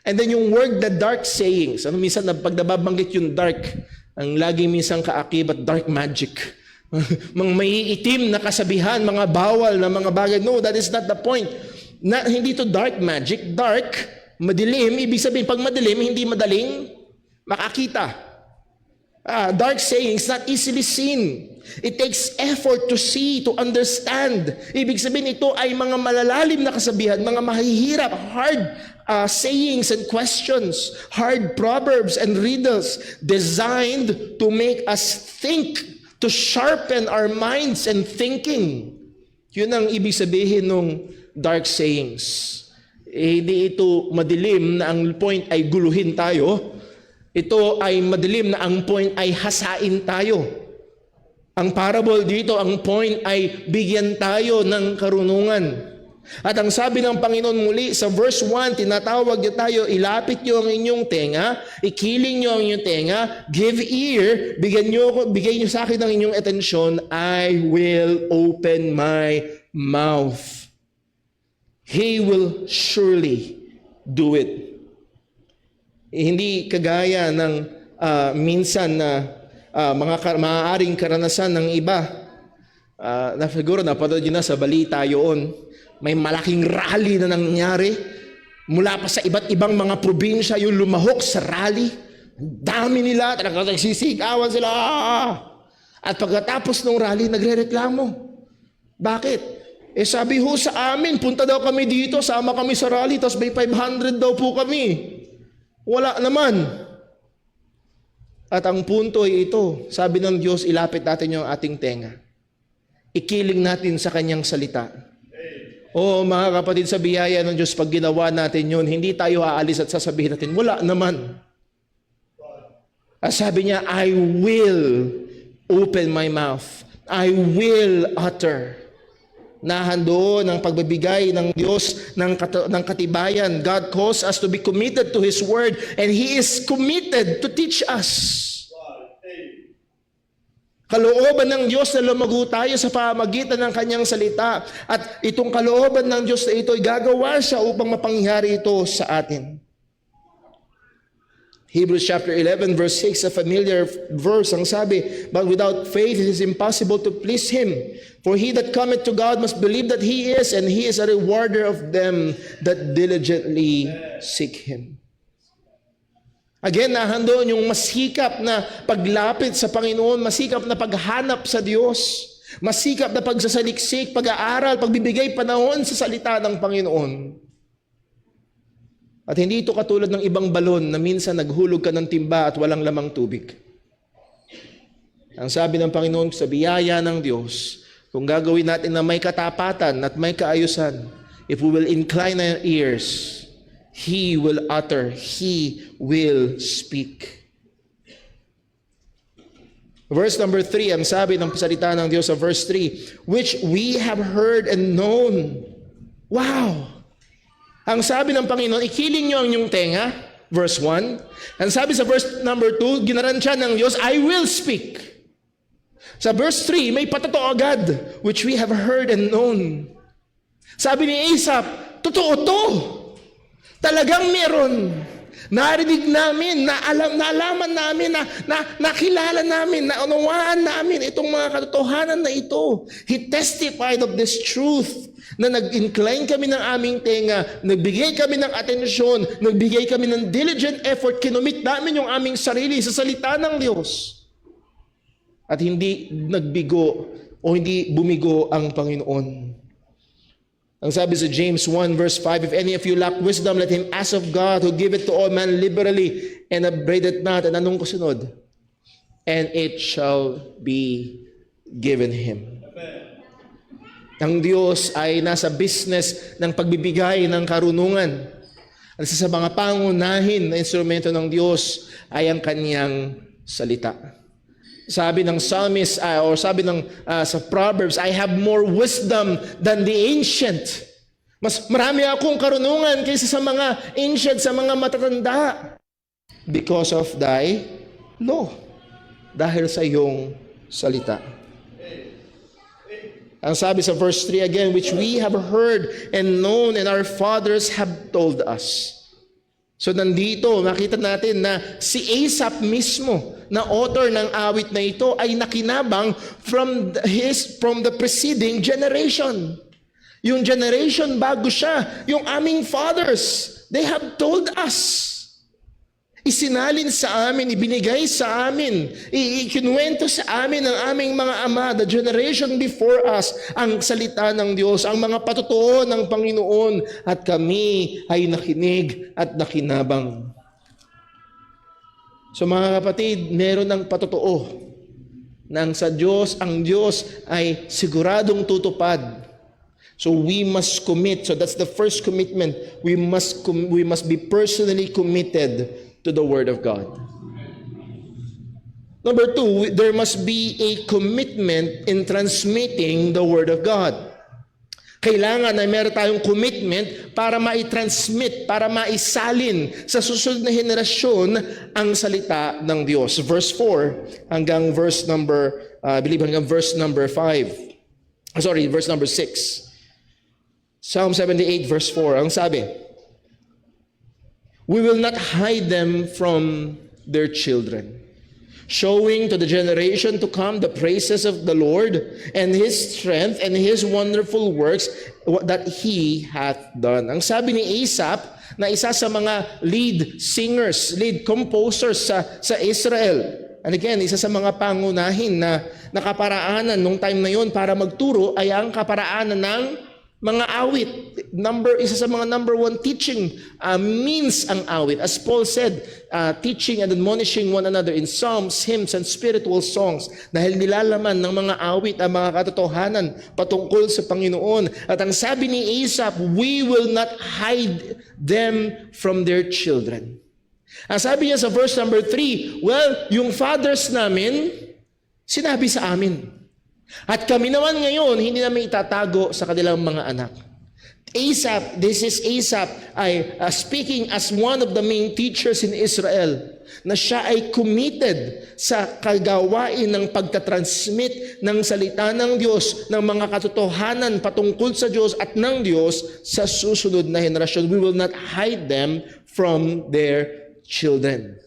And then yung word na dark sayings, minsan pag nababanggit yung dark, ang lagi minsan kaakibat dark magic. Mga maiitim na kasabihan, mga bawal na mga bagay. No, that is not the point. Hindi to dark magic. Dark, madilim, ibig sabihin pag madilim, hindi madaling makakita. Dark sayings, not easily seen. It takes effort to see, to understand. Ibig sabihin ito ay mga malalalim na kasabihan, mga mahihirap, hard sayings and questions, hard proverbs and riddles designed to make us think, to sharpen our minds and thinking. Yun ang ibig sabihin ng dark sayings. Hindi ito madilim na ang point ay guluhin tayo. Ito ay madilim na ang point ay hasain tayo. Ang parable dito, ang point ay bigyan tayo ng karunungan. At ang sabi ng Panginoon muli sa verse 1, tinatawag niya tayo, ilapit niyo ang inyong tenga, ikiling niyo ang inyong tenga, give ear, bigay niyo sa akin ang inyong atensyon, I will open my mouth. He will surely do it. Hindi kagaya ng minsan na maaaring karanasan ng iba. Na siguro napanood nyo na sa balita yun. May malaking rally na nangyari. Mula pa sa iba't ibang mga probinsya yung lumahok sa rally. Dami nila, talagang nagsisigawan sila. At pagkatapos ng rally, nagre-reklamo. Bakit? Sabi ho sa amin, punta daw kami dito, sama kami sa rally, tapos may 500 daw po kami. Wala naman. At ang punto ay ito, sabi ng Diyos, ilapit natin yung ating tenga. Ikiling natin sa kanyang salita. O mga kapatid, sa biyaya ng Diyos, pag ginawa natin yun, hindi tayo aalis at sasabihin natin, wala naman. At sabi niya, I will open my mouth. I will utter. Nahandoon ang pagbibigay ng Diyos ng katibayan. God calls us to be committed to His Word, and He is committed to teach us. Kalooban ng Diyos na lumago tayo sa pamamagitan ng Kanyang salita. At itong kalooban ng Diyos na ito ay gagawa siya upang mapangyari ito sa atin. Hebrews chapter 11 verse 6, a familiar verse, ang sabi, but without faith it is impossible to please Him. For he that cometh to God must believe that He is, and He is a rewarder of them that diligently seek Him. Again, nahandoon yung masikap na paglapit sa Panginoon, masikap na paghanap sa Diyos, masikap na pagsasaliksik, pag-aaral, pagbibigay panahon sa salita ng Panginoon. At hindi ito katulad ng ibang balon na minsan naghulog ka ng timba at walang lamang tubig. Ang sabi ng Panginoon sa biyaya ng Diyos, kung gagawin natin na may katapatan at may kaayusan, if we will incline our ears, He will utter, He will speak. Verse number 3, ang sabi ng salita ng Diyos sa verse 3, which we have heard and known. Wow! Ang sabi ng Panginoon, ikiling nyo ang inyong tenga, verse 1. Ang sabi sa verse number 2, ginaransya ng Diyos, I will speak. Sa verse 3, may patotoo agad, which we have heard and known. Sabi ni Asaph, totoo to. Talagang meron. Narinig namin, naalaman namin, nakilala namin, naunawaan namin itong mga katotohanan na ito. He testified of this truth na nag-incline kami ng aming tenga, nagbigay kami ng atensyon, nagbigay kami ng diligent effort, kinumit namin yung aming sarili sa salita ng Diyos. At hindi nagbigo o hindi bumigo ang Panginoon. Ang sabi sa James 1 verse 5, if any of you lack wisdom, let him ask of God who giveth to all men liberally and upbraideth not. And anong kasunod? And it shall be given him. Ang Diyos ay nasa business ng pagbibigay ng karunungan. At isa sa mga pangunahin na instrumento ng Diyos ay ang Kanyang salita. Sabi ng psalmist, or sabi ng sa Proverbs, I have more wisdom than the ancient. Mas marami akong karunungan kaysa sa mga ancient, sa mga matatanda. Because of thy law. Dahil sa iyong salita. Ang sabi sa verse 3 again, which we have heard and known and our fathers have told us. So nandito, makita natin na si Asaph mismo, na author ng awit na ito, ay nakinabang from the preceding generation. Yung generation bago siya, yung aming fathers, they have told us. Isinalin sa amin, ibinigay sa amin, ikinuwento sa amin ng aming mga ama, the generation before us, ang salita ng Diyos, ang mga patotoo ng Panginoon, at kami ay nakinig at nakinabang. So mga kapatid, meron ng patotoo nang sa Diyos, ang Diyos ay siguradong tutupad. So we must commit. So that's the first commitment. We must be personally committed to the Word of God. Number 2, there must be a commitment in transmitting the Word of God. Kailangan na meron tayong commitment para mai-transmit, para maisalin sa susunod na henerasyon ang salita ng Diyos. Verse 4 hanggang verse number, hanggang verse number 5. Verse number 6. Psalm 78 verse 4, ang sabi, we will not hide them from their children, showing to the generation to come the praises of the Lord and His strength and His wonderful works that He hath done. Ang sabi ni Asaph, na isa sa mga lead singers, lead composers sa Israel. And again, isa sa mga pangunahin na nakaparaanan nung time na yon para magturo ay ang kaparaanan ng mga awit. Isa sa mga number 1 teaching means ang awit. As Paul said, teaching and admonishing one another in psalms, hymns, and spiritual songs. Dahil nilalaman ng mga awit ang mga katotohanan patungkol sa Panginoon. At ang sabi ni Asaph, we will not hide them from their children. Ang sabi niya sa verse number 3, well, yung fathers namin, sinabi sa amin. At kami naman ngayon, hindi namin itatago sa kanilang mga anak. Asaph, this is Asaph, ay speaking as one of the main teachers in Israel, na siya ay committed sa kagawain ng pagtatransmit ng salita ng Diyos, ng mga katotohanan patungkol sa Diyos at ng Diyos sa susunod na henerasyon. We will not hide them from their children.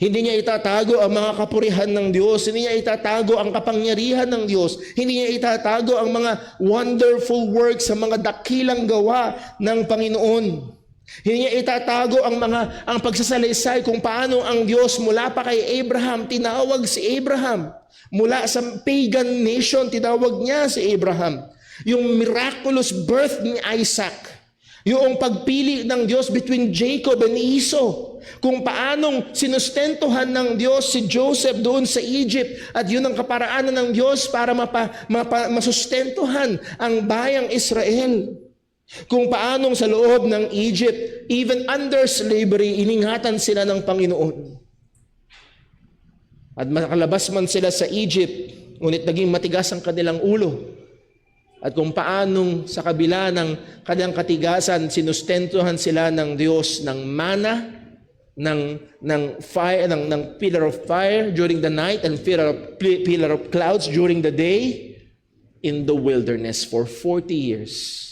Hindi niya itatago ang mga kapurihan ng Diyos. Hindi niya itatago ang kapangyarihan ng Diyos. Hindi niya itatago ang mga wonderful works, ang mga dakilang gawa ng Panginoon. Hindi niya itatago ang pagsasalaysay kung paano ang Diyos mula pa kay Abraham, tinawag si Abraham. Mula sa pagan nation, tinawag niya si Abraham. Yung miraculous birth ni Isaac. Yung pagpili ng Diyos between Jacob and Esau. Kung paanong sinustentuhan ng Diyos si Joseph doon sa Egypt. At yun ang kaparaanan ng Diyos para masustentuhan ang bayang Israel. Kung paanong sa loob ng Egypt, even under slavery, iningatan sila ng Panginoon. At makalabas man sila sa Egypt, ngunit naging matigas ang kanilang ulo. At kung paanong sa kabila ng kanilang katigasan, sinustentuhan sila ng Diyos ng mana, ng fire, ng pillar of fire during the night and pillar of clouds during the day in the wilderness for 40 years.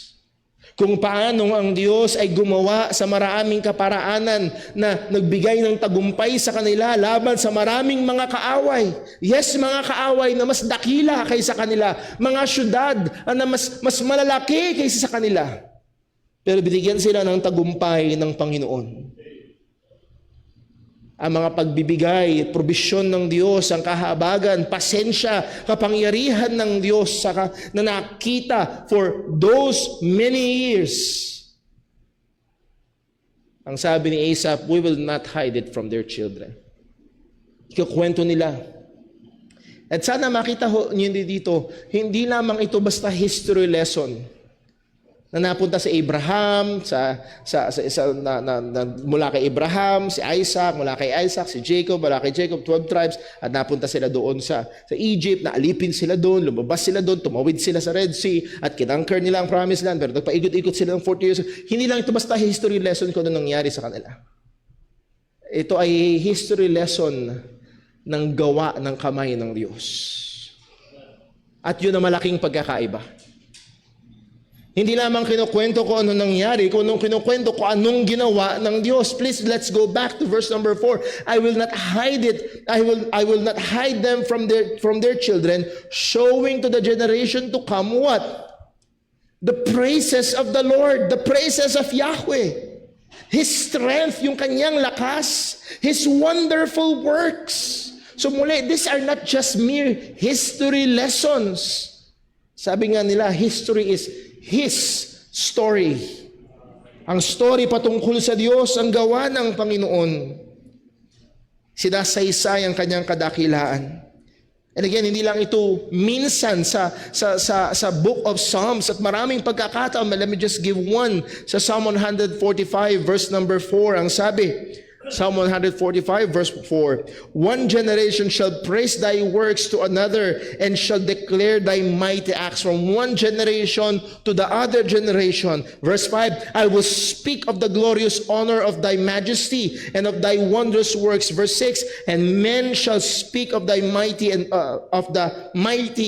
Kung paanong ang Diyos ay gumawa sa maraming kaparaanan na nagbigay ng tagumpay sa kanila laban sa maraming mga kaaway. Yes, mga kaaway na mas dakila kaysa kanila. Mga syudad na mas malalaki kaysa sa kanila. Pero binigyan sila ng tagumpay ng Panginoon. Ang mga pagbibigay, probisyon ng Diyos, ang kahabagan, pasensya, kapangyarihan ng Diyos na nakita for those many years. Ang sabi ni Asaph, we will not hide it from their children. Ikukwento nila. At sana makita niyo dito, hindi lamang ito basta history lesson na napunta sa Abraham, mula kay Abraham, si Isaac, mula kay Isaac, si Jacob, mula kay Jacob, 12 tribes, at napunta sila doon sa Egypt, naalipin sila doon, lumabas sila doon, tumawid sila sa Red Sea, at kinangker nila ang Promised Land, pero nagpaikot-ikot sila ng 40 years. Hindi lang ito basta history lesson kung ano nangyari sa kanila. Ito ay history lesson ng gawa ng kamay ng Diyos. At yun ang malaking pagkakaiba. Hindi lamang kinukwento ko ano nangyari, kung anong kinukwento ko anong ginawa ng Diyos. Please, let's go back to verse number 4. I will not hide it. I will not hide them from their children, showing to the generation to come what? The praises of the Lord, the praises of Yahweh. His strength, yung kanyang lakas, His wonderful works. So muli, these are not just mere history lessons. Sabi nga nila, history is His story. Ang story patungkol sa Diyos, ang gawa ng Panginoon. Sinasaysay ang kanyang kadakilaan. And again, hindi lang ito minsan sa Book of Psalms at maraming pagkakataon. Let me just give one. Sa Psalm 145 verse number 4, ang sabi, Psalm 145 verse 4, one generation shall praise thy works to another and shall declare thy mighty acts from one generation to the other generation. Verse 5, I will speak of the glorious honor of thy majesty and of thy wondrous works. Verse 6, and men shall speak of thy mighty and of the might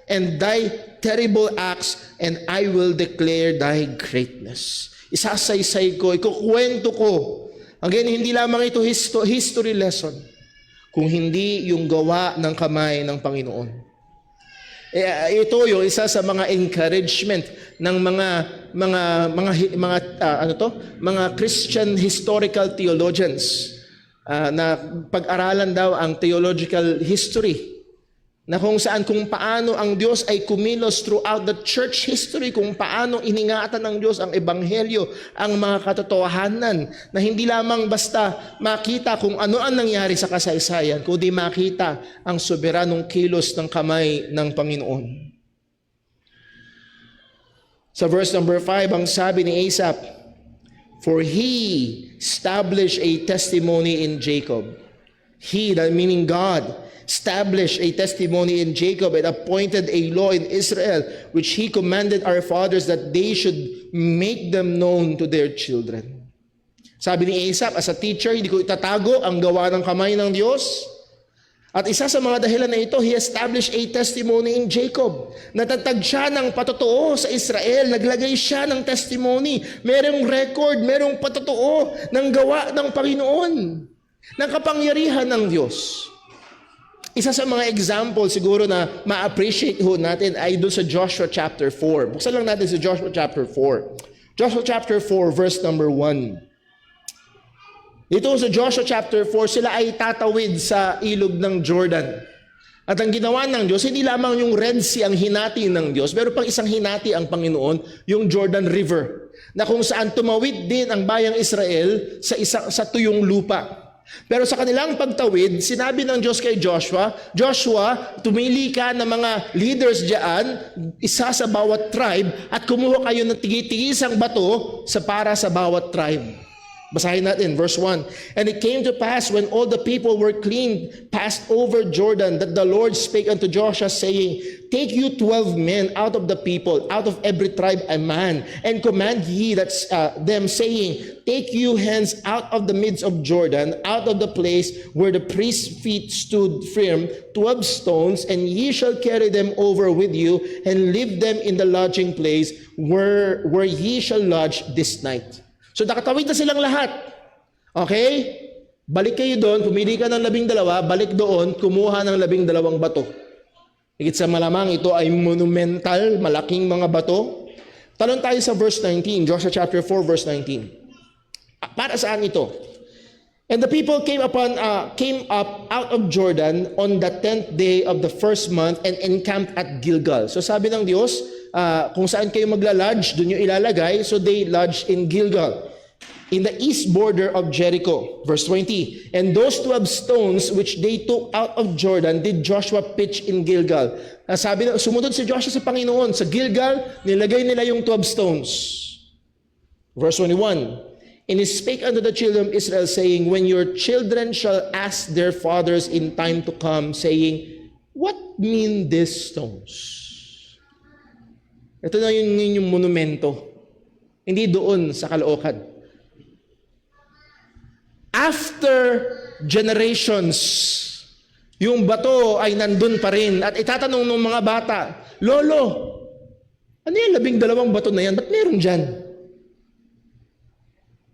and thy terrible acts, and I will declare thy greatness. Isasaysay ko, ikukwento ko. Again, hindi lamang ito history lesson, kung hindi yung gawa ng kamay ng Panginoon. Ito yung isa sa mga encouragement ng mga Christian historical theologians na pag-aralan daw ang theological history. Na kung paano ang Diyos ay kumilos throughout the church history, kung paano iningatan ng Diyos ang ebanghelyo, ang mga katotohanan, na hindi lamang basta makita kung ano ang nangyari sa kasaysayan, kundi makita ang soberanong kilos ng kamay ng Panginoon. Sa verse number 5, ang sabi ni Asaph, for He established a testimony in Jacob. He, that meaning God, established a testimony in Jacob and appointed a law in Israel, which He commanded our fathers that they should make them known to their children. Sabi ni Asaph, as a teacher, hindi ko itatago ang gawa ng kamay ng Diyos. At isa sa mga dahilan na ito, He established a testimony in Jacob. Natatag siya ng patotoo sa Israel. Naglagay siya ng testimony. Merong record, merong patotoo ng gawa ng Panginoon. ng kapangyarihan ng Diyos. Isa sa mga example siguro na ma-appreciate ho natin ay doon sa Joshua chapter 4. Buksan lang natin sa Joshua chapter 4. Joshua chapter 4 verse number 1. Dito sa Joshua chapter 4, sila ay tatawid sa ilog ng Jordan. At ang ginawa ng Diyos, hindi lamang yung Red Sea ang hinati ng Diyos, pero pang isang hinati ang Panginoon, yung Jordan River, na kung saan tumawid din ang bayang Israel sa tuyong lupa. Pero sa kanilang pagtawid, sinabi ng Diyos kay Joshua, Joshua, tumili ka ng mga leaders diyan, isa sa bawat tribe, at kumuha kayo ng tigi-tigisang bato para sa bawat tribe. Basahin natin, verse 1. And it came to pass when all the people were clean, passed over Jordan, that the Lord spake unto Joshua, saying, Take you 12 men out of the people, out of every tribe a man, and command ye them, saying, Take you hence out of the midst of Jordan, out of the place where the priest's feet stood firm, 12 stones, and ye shall carry them over with you, and leave them in the lodging place where ye shall lodge this night. So nakatawid na silang lahat. Okay? Balik kayo doon, pumili ka ng 12, balik doon, kumuha ng 12 bato. Higit sa malamang ito ay monumental, malaking mga bato. Talon tayo sa verse 19, Joshua chapter 4 verse 19. Para saan ito? And the people came up out of Jordan on the 10th day of the first month and encamped at Gilgal. So sabi ng Diyos, kung saan kayo magla-lodge, doon nyo ilalagay. So they lodged in Gilgal, in the east border of Jericho. Verse 20. And those 12 stones which they took out of Jordan did Joshua pitch in Gilgal. Sabi na, sumunod si Joshua sa Panginoon. Sa Gilgal, nilagay nila yung 12 stones. Verse 21. And he spake unto the children of Israel, saying, When your children shall ask their fathers in time to come, saying, What mean these stones? Ito na yung monumento. Hindi doon sa Caloocan. After generations, yung bato ay nandun pa rin. At itatanong ng mga bata, Lolo, ano yan 12 bato na yan? Ba't meron dyan?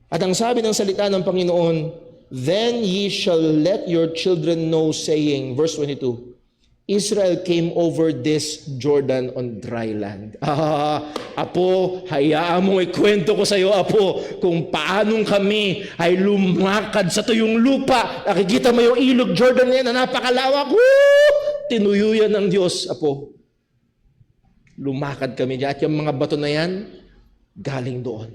At ang sabi ng salita ng Panginoon, Then ye shall let your children know, saying, verse 22, Israel came over this Jordan on dry land. Apo, hayaan mo ikwento ko sa iyo, Apo, kung paanong kami ay lumakad sa tuyong lupa. Nakikita mo yung ilog Jordan yan na napakalawak. Woo! Tinuyo yan ng Diyos, Apo. Lumakad kami dyan. At yung mga bato na yan, galing doon.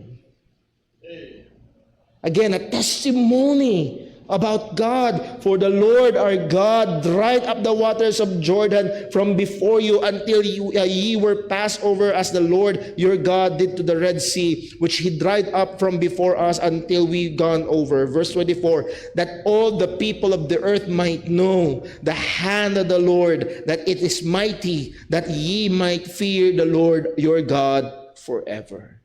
Again, a testimony about God, for the Lord our God dried up the waters of Jordan from before you until ye were passed over, as the Lord your God did to the Red Sea, which he dried up from before us until we gone over. Verse 24, that all the people of the earth might know the hand of the Lord, that it is mighty, that ye might fear the Lord your God forever.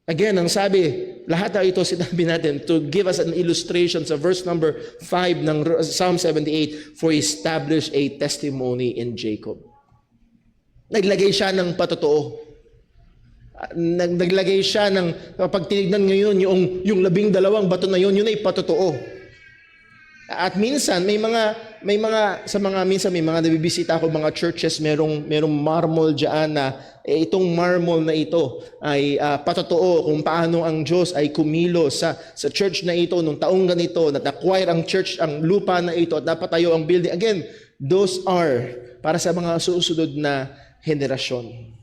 Again, ang sabi, lahat na ito sinabi natin to give us an illustration sa verse number 5 ng Psalm 78, for he established a testimony in Jacob. Naglagay siya ng patotoo. Naglagay siya ng, kapag tinignan ngayon, yung 12 bato na yun ay patotoo. At minsan, may mga nabibisita ako, mga churches, merong marmol dyan na itong marmol na ito ay patotoo kung paano ang Diyos ay kumilos sa church na ito nung taong ganito, na acquire ang church, ang lupa na ito at napatayo ang building. Again, those are para sa mga susunod na henerasyon.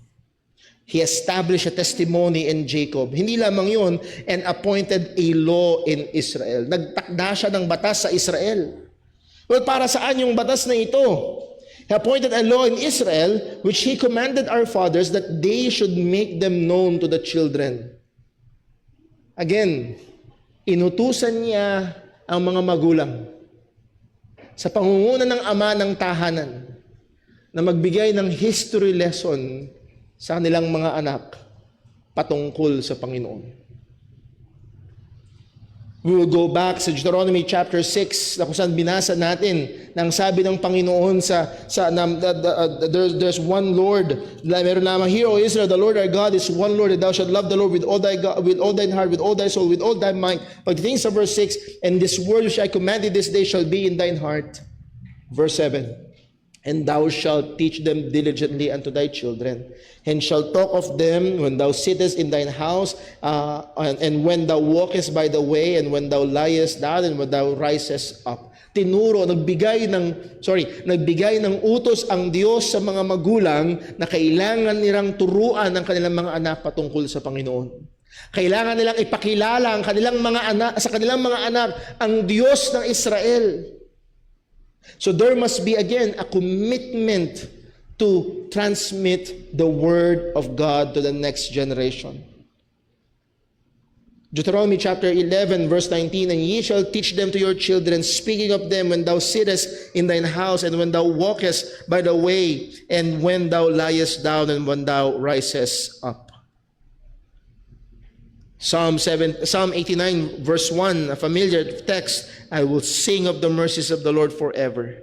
He established a testimony in Jacob. Hindi lamang yun, and appointed a law in Israel. Nagtakda siya ng batas sa Israel. Well, para saan yung batas na ito? He appointed a law in Israel, which he commanded our fathers that they should make them known to the children. Again, inutusan niya ang mga magulang sa pangunguna ng ama ng tahanan na magbigay ng history lesson sa kanilang mga anak patungkol sa Panginoon. We will go back sa Deuteronomy chapter 6 na kung saan binasa natin nang sabi ng Panginoon there's one Lord. Meron lamang, "Hear, O Israel, the Lord our God is one Lord, and thou shalt love the Lord with all thine heart, with all thy soul, with all thy mind." Pagdating sa verse 6, "And this word which I commanded this day shall be in thine heart." Verse 7, "And thou shalt teach them diligently unto thy children, and shalt talk of them when thou sittest in thine house, and when thou walkest by the way, and when thou liest down, and when thou risest up." Tinuro, nagbigay ng utos ang Diyos sa mga magulang na kailangan nilang turuan ang kanilang mga anak patungkol sa Panginoon. Kailangan nilang ipakilala ang kanilang mga anak, sa kanilang mga anak ang Diyos ng Israel. So there must be again a commitment to transmit the word of God to the next generation. Deuteronomy chapter 11 verse 19, "And ye shall teach them to your children, speaking of them when thou sittest in thine house, and when thou walkest by the way, and when thou liest down, and when thou risest up." Psalm 89 verse 1, a familiar text, "I will sing of the mercies of the Lord forever.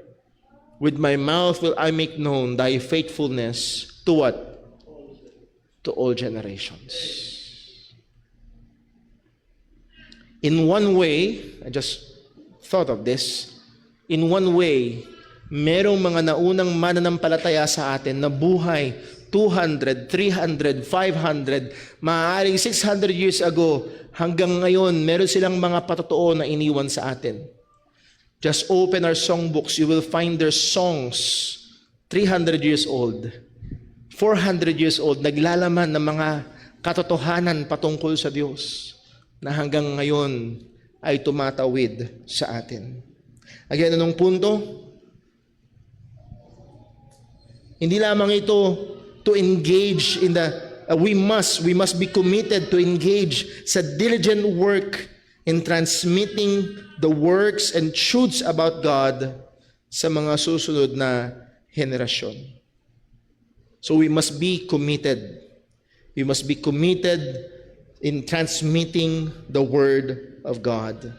With my mouth will I make known thy faithfulness to what? To all generations." In one way, I just thought of this, in one way, merong mga naunang mananampalataya sa atin na buhay 200, 300, 500, maaaring 600 years ago, hanggang ngayon, meron silang mga patotoo na iniwan sa atin. Just open our songbooks, you will find their songs, 300 years old, 400 years old, naglalaman ng mga katotohanan patungkol sa Diyos na hanggang ngayon ay tumatawid sa atin. Again, anong punto? Hindi lamang ito to engage in the we must be committed to engage sa diligent work in transmitting the works and truths about God sa mga susunod na henerasyon. So we must be committed. We must be committed in transmitting the word of God.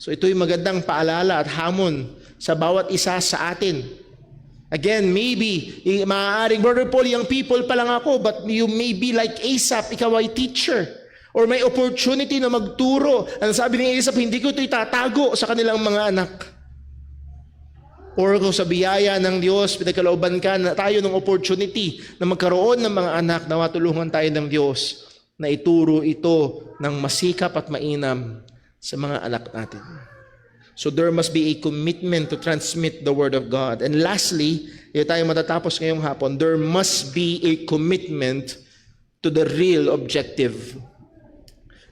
So ito'y magandang paalala at hamon sa bawat isa sa atin. Again, maybe, maaaring, "Brother Paul, young people pa lang ako," but you may be like Asaph, ikaw ay teacher. Or may opportunity na magturo. Ang sabi ni Asaph, "Hindi ko ito itatago sa kanilang mga anak." Or kung sa biyaya ng Diyos, pinagkalooban ka na tayo ng opportunity na magkaroon ng mga anak, na matulungan tayo ng Diyos na ituro ito ng masikap at mainam sa mga anak natin. So there must be a commitment to transmit the word of God. And lastly, tayo matatapos ngayong hapon, there must be a commitment to the real objective.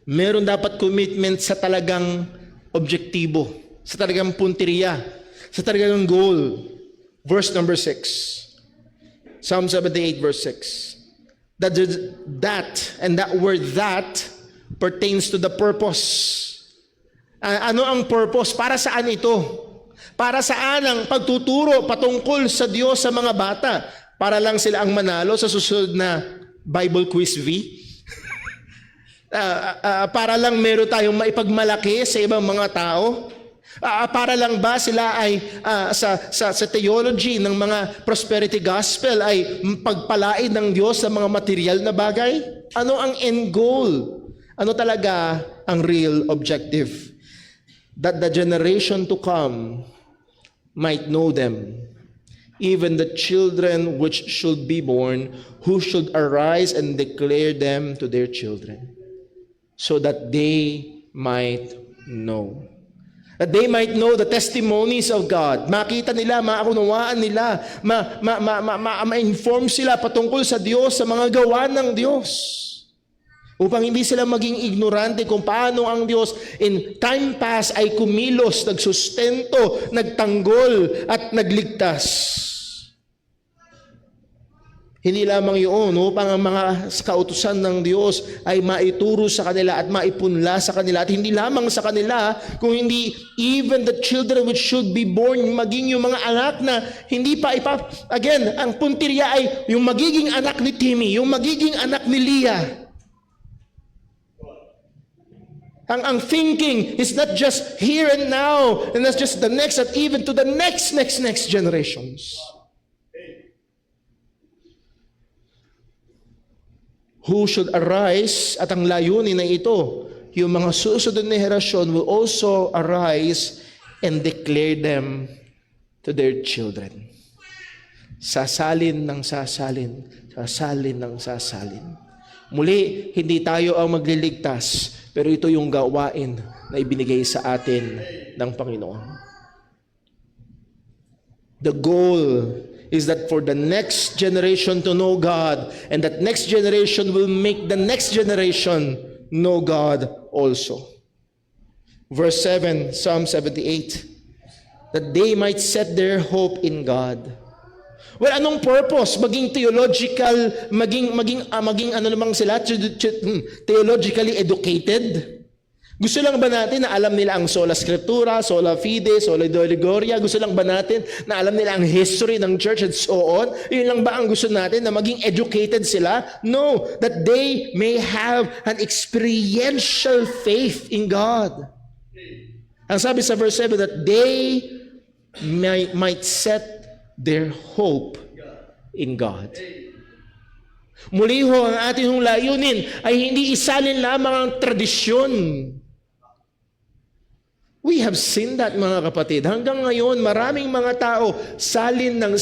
Meron dapat commitment sa talagang objektibo, sa talagang punteriya, sa talagang goal. Verse number 6. Psalm 78 verse 6. That word that pertains to the purpose. Ano ang purpose? Para saan ito? Para saan ang pagtuturo patungkol sa Diyos sa mga bata? Para lang sila ang manalo sa susunod na Bible Quiz V? Para lang meron tayong maipagmalaki sa ibang mga tao? Para lang ba sila ay sa theology ng mga prosperity gospel ay pagpalain ng Diyos sa mga material na bagay? Ano ang end goal? Ano talaga ang real objective? That the generation to come might know them, even the children which should be born, who should arise and declare them to their children, so that they might know. That they might know the testimonies of God. Makita nila, maunawaan nila, ma-inform sila patungkol sa Diyos, sa mga gawa ng Diyos. Upang hindi sila maging ignorante kung paano ang Diyos in time past ay kumilos, nagsustento, nagtanggol at nagligtas. Hindi lamang yun, upang ang mga kautusan ng Diyos ay maituro sa kanila at maipunla sa kanila. At hindi lamang sa kanila, kung hindi even the children which should be born, maging yung mga anak na hindi pa again, ang puntirya ay yung magiging anak ni Timmy, yung magiging anak ni Leah. Ang thinking is not just here and now, and that's just the next, and even to the next generations. Who should arise, at ang layunin na ito, yung mga susunod na henerasyon will also arise and declare them to their children. Sasalin ng sasalin, sasalin ng sasalin. Muli, hindi tayo ang magliligtas, pero ito yung gawain na ibinigay sa atin ng Panginoon. The goal is that for the next generation to know God, and that next generation will make the next generation know God also. Verse 7, Psalm 78, that they might set their hope in God. Well, anong purpose? Maging theological, maging ano namang sila, theologically educated? Gusto lang ba natin na alam nila ang sola scriptura, sola fide, sola deo gloria? Gusto lang ba natin na alam nila ang history ng church and so on? Yun lang ba ang gusto natin, na maging educated sila? No, that they may have an experiential faith in God. Ang sabi sa verse 7, that they might set their hope in God. Muli ho, ang ating layunin ay hindi isalin lamang ang tradisyon. We have seen that, mga kapatid. Hanggang ngayon, maraming mga tao salin ng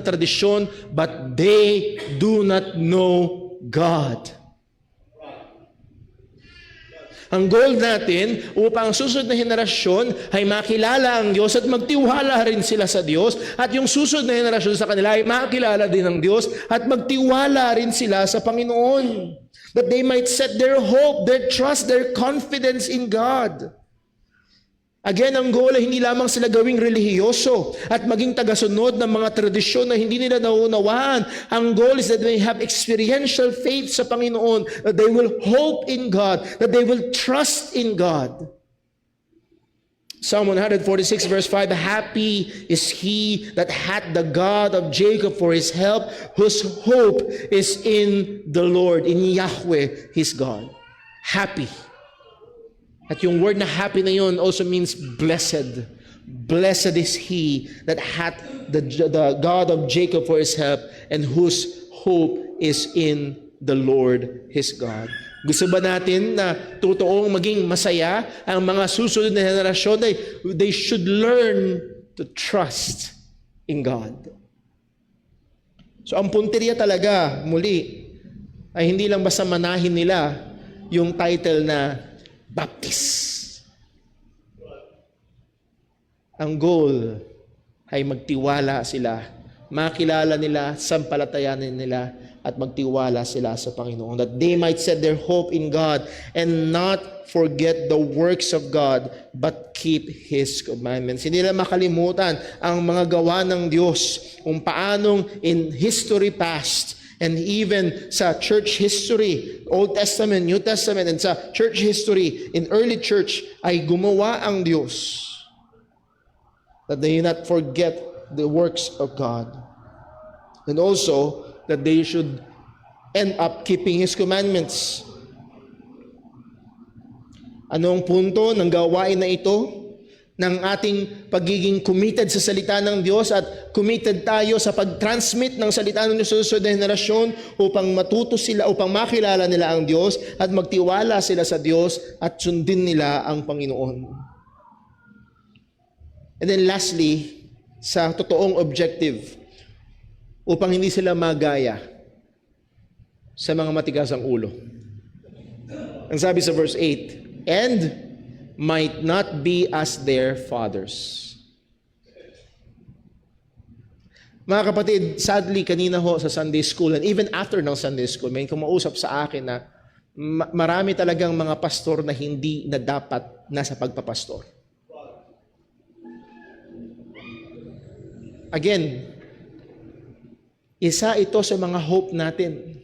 tradisyon, but they do not know God. Ang goal natin upang ang susunod na henerasyon ay makilala ang Diyos at magtiwala rin sila sa Diyos, at yung susunod na henerasyon sa kanila ay makilala din ng Diyos at magtiwala rin sila sa Panginoon. That they might set their hope, their trust, their confidence in God. Again, ang goal ay hindi lamang sila gawing relihiyoso at maging tagasunod ng mga tradisyon na hindi nila nauunawaan. Ang goal is that they have experiential faith sa Panginoon, that they will hope in God, that they will trust in God. Psalm 146 verse 5, happy is he that hath the God of Jacob for his help, whose hope is in the Lord, in Yahweh, his God. Happy. At yung word na happy na yun also means blessed. Blessed is he that hath the God of Jacob for his help, and whose hope is in the Lord his God. Gusto ba natin na totoong maging masaya ang mga susunod na henerasyon? They should learn to trust in God. So ang punteriya talaga, muli, ay hindi lang basta manahin nila yung title na Baptist. Ang goal ay magtiwala sila, makilala nila, sampalatayanin nila, at magtiwala sila sa Panginoon. That they might set their hope in God and not forget the works of God, but keep His commandments. Hindi nila makalimutan ang mga gawa ng Diyos, kung paanong in history past, and even sa church history, Old Testament, New Testament, and sa church history, in early church, ay gumawa ang Diyos. That they not forget the works of God. And also, that they should end up keeping His commandments. Anong punto ng gawain na ito? Ng ating pagiging committed sa salita ng Diyos at committed tayo sa pag-transmit ng salita ng Diyos sa susunod na henerasyon upang matuto sila, upang makilala nila ang Diyos at magtiwala sila sa Diyos at sundin nila ang Panginoon. And then lastly, sa totoong objective, upang hindi sila magaya sa mga matigas ang ulo. Ang sabi sa verse 8, and might not be as their fathers. Mga kapatid, sadly, kanina ho sa Sunday school, and even after ng Sunday school, may kumausap sa akin na marami talagang mga pastor na hindi na dapat nasa pagpapastor. Again, isa ito sa mga hope natin.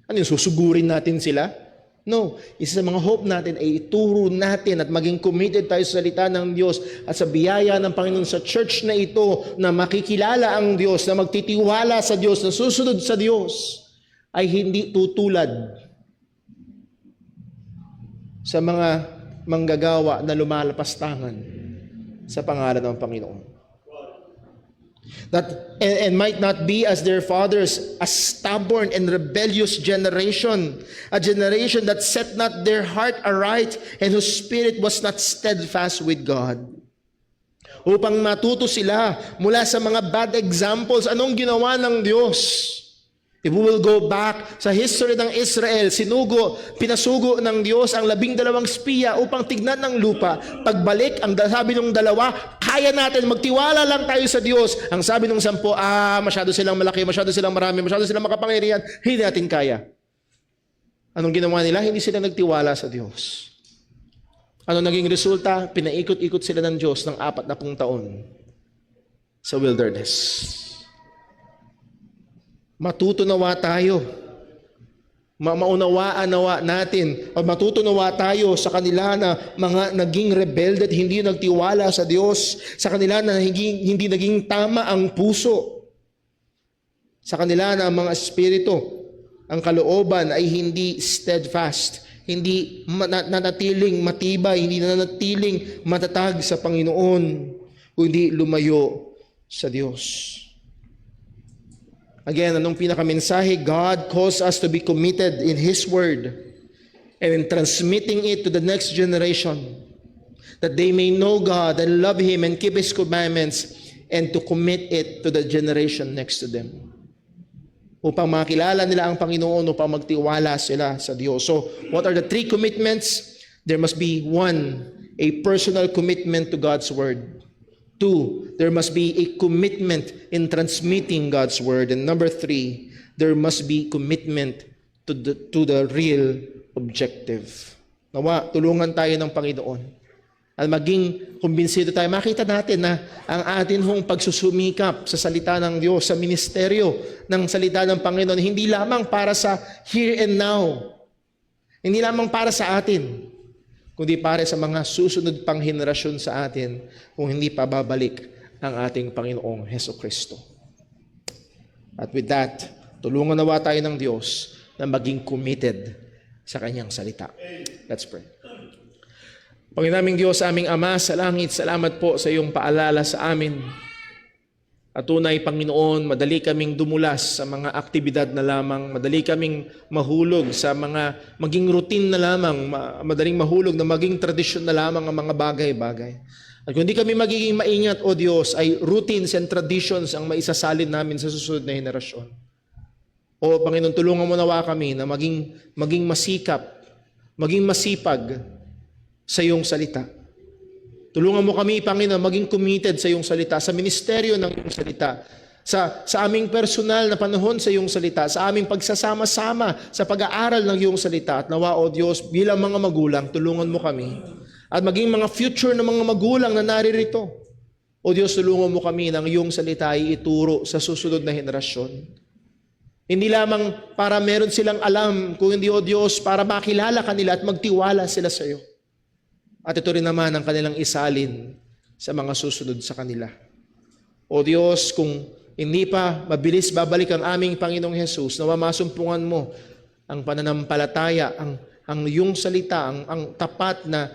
Ano yung susugurin natin sila? No, isa sa mga hope natin ay ituro natin at maging committed tayo sa salita ng Diyos at sa biyaya ng Panginoon sa church na ito na makikilala ang Diyos, na magtitiwala sa Diyos, na susunod sa Diyos, ay hindi tutulad sa mga manggagawa na lumalapastangan sa pangalan ng Panginoon. That and might not be as their fathers, a stubborn and rebellious generation, a generation that set not their heart aright and whose spirit was not steadfast with God. Upang matuto sila mula sa mga bad examples, anong ginawa ng Diyos? If we will go back sa history ng Israel, pinasugo ng Diyos ang 12 espiya upang tignan ng lupa. Pagbalik, ang sabi ng dalawa, kaya natin, magtiwala lang tayo sa Diyos. Ang sabi ng 10, masyado silang malaki, masyado silang marami, masyado silang makapangyarihan, hindi natin kaya. Anong ginawa nila? Hindi sila nagtiwala sa Diyos. Ano naging resulta? Pinaikot-ikot sila ng Diyos ng 40 taon sa wilderness. Matutunawa tayo. Maunawaan natin o matutunawa tayo sa kanila na mga naging rebelde at hindi nagtiwala sa Diyos, sa kanila na hindi naging tama ang puso, sa kanila na ang mga espiritu, ang kalooban ay hindi steadfast, hindi nanatiling matibay, hindi nanatiling matatag sa Panginoon, kundi lumayo sa Diyos. Again, anong pinakamensahe? God calls us to be committed in His Word and in transmitting it to the next generation, that they may know God and love Him and keep His commandments, and to commit it to the generation next to them. Upang makilala nila ang Panginoon, upang magtiwala sila sa Diyos. So, what are the 3 commitments? There must be 1, a personal commitment to God's Word. 2, there must be a commitment in transmitting God's Word. And number 3, there must be commitment to the real objective. Nawa, tulungan tayo ng Panginoon. At maging kumbinsido tayo. Makita natin na ang atin hong pagsusumikap sa salita ng Diyos, sa ministeryo ng salita ng Panginoon, hindi lamang para sa here and now. Hindi lamang para sa atin, kundi para sa mga susunod pang henerasyon sa atin kung hindi pa babalik ang ating Panginoong Hesukristo. At with that, tulungan nawa tayo ng Diyos na maging committed sa Kanyang salita. Let's pray. Panginoon Diyos, aming Ama sa langit, salamat po sa iyong paalala sa amin. At tunay, Panginoon, madali kaming dumulas sa mga aktibidad na lamang, madali kaming mahulog sa mga maging routine na lamang, madaling mahulog na maging tradisyon na lamang ang mga bagay-bagay. At kung hindi kami magiging maingat, O Diyos, ay routines and traditions ang maisasalin namin sa susunod na henerasyon. O Panginoon, tulungan mo nawa kami na maging masikap, maging masipag sa iyong salita. Tulungan mo kami, Panginoon, maging committed sa iyong salita, sa ministeryo ng iyong salita, sa aming personal na panahon sa iyong salita, sa aming pagsasama-sama sa pag-aaral ng iyong salita. At nawa, O Diyos, bilang mga magulang, tulungan mo kami. At maging mga future ng mga magulang na naririto. O Diyos, tulungan mo kami ng iyong salita ay ituro sa susunod na henerasyon. Hindi lamang para meron silang alam, kung hindi, O Diyos, para makilala kanila at magtiwala sila sa iyo. At ito rin naman ang kanilang isalin sa mga susunod sa kanila. O Diyos, kung hindi pa mabilis babalik ang aming Panginoong Hesus, nawa masumpungan mo ang pananampalataya, ang iyong salita, ang tapat na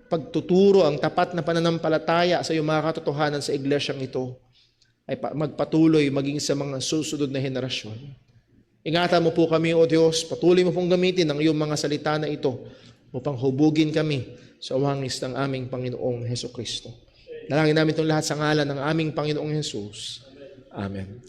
pagtuturo, ang tapat na pananampalataya sa iyong mga katotohanan sa iglesyang ito, ay magpatuloy maging sa mga susunod na henerasyon. Ingatan mo po kami, O Diyos, patuloy mo pong gamitin ang iyong mga salita na ito upang hubugin kami sa wangis ng aming Panginoong Hesukristo. Dalangin namin itong lahat sa ngalan ng aming Panginoong Hesus. Amen.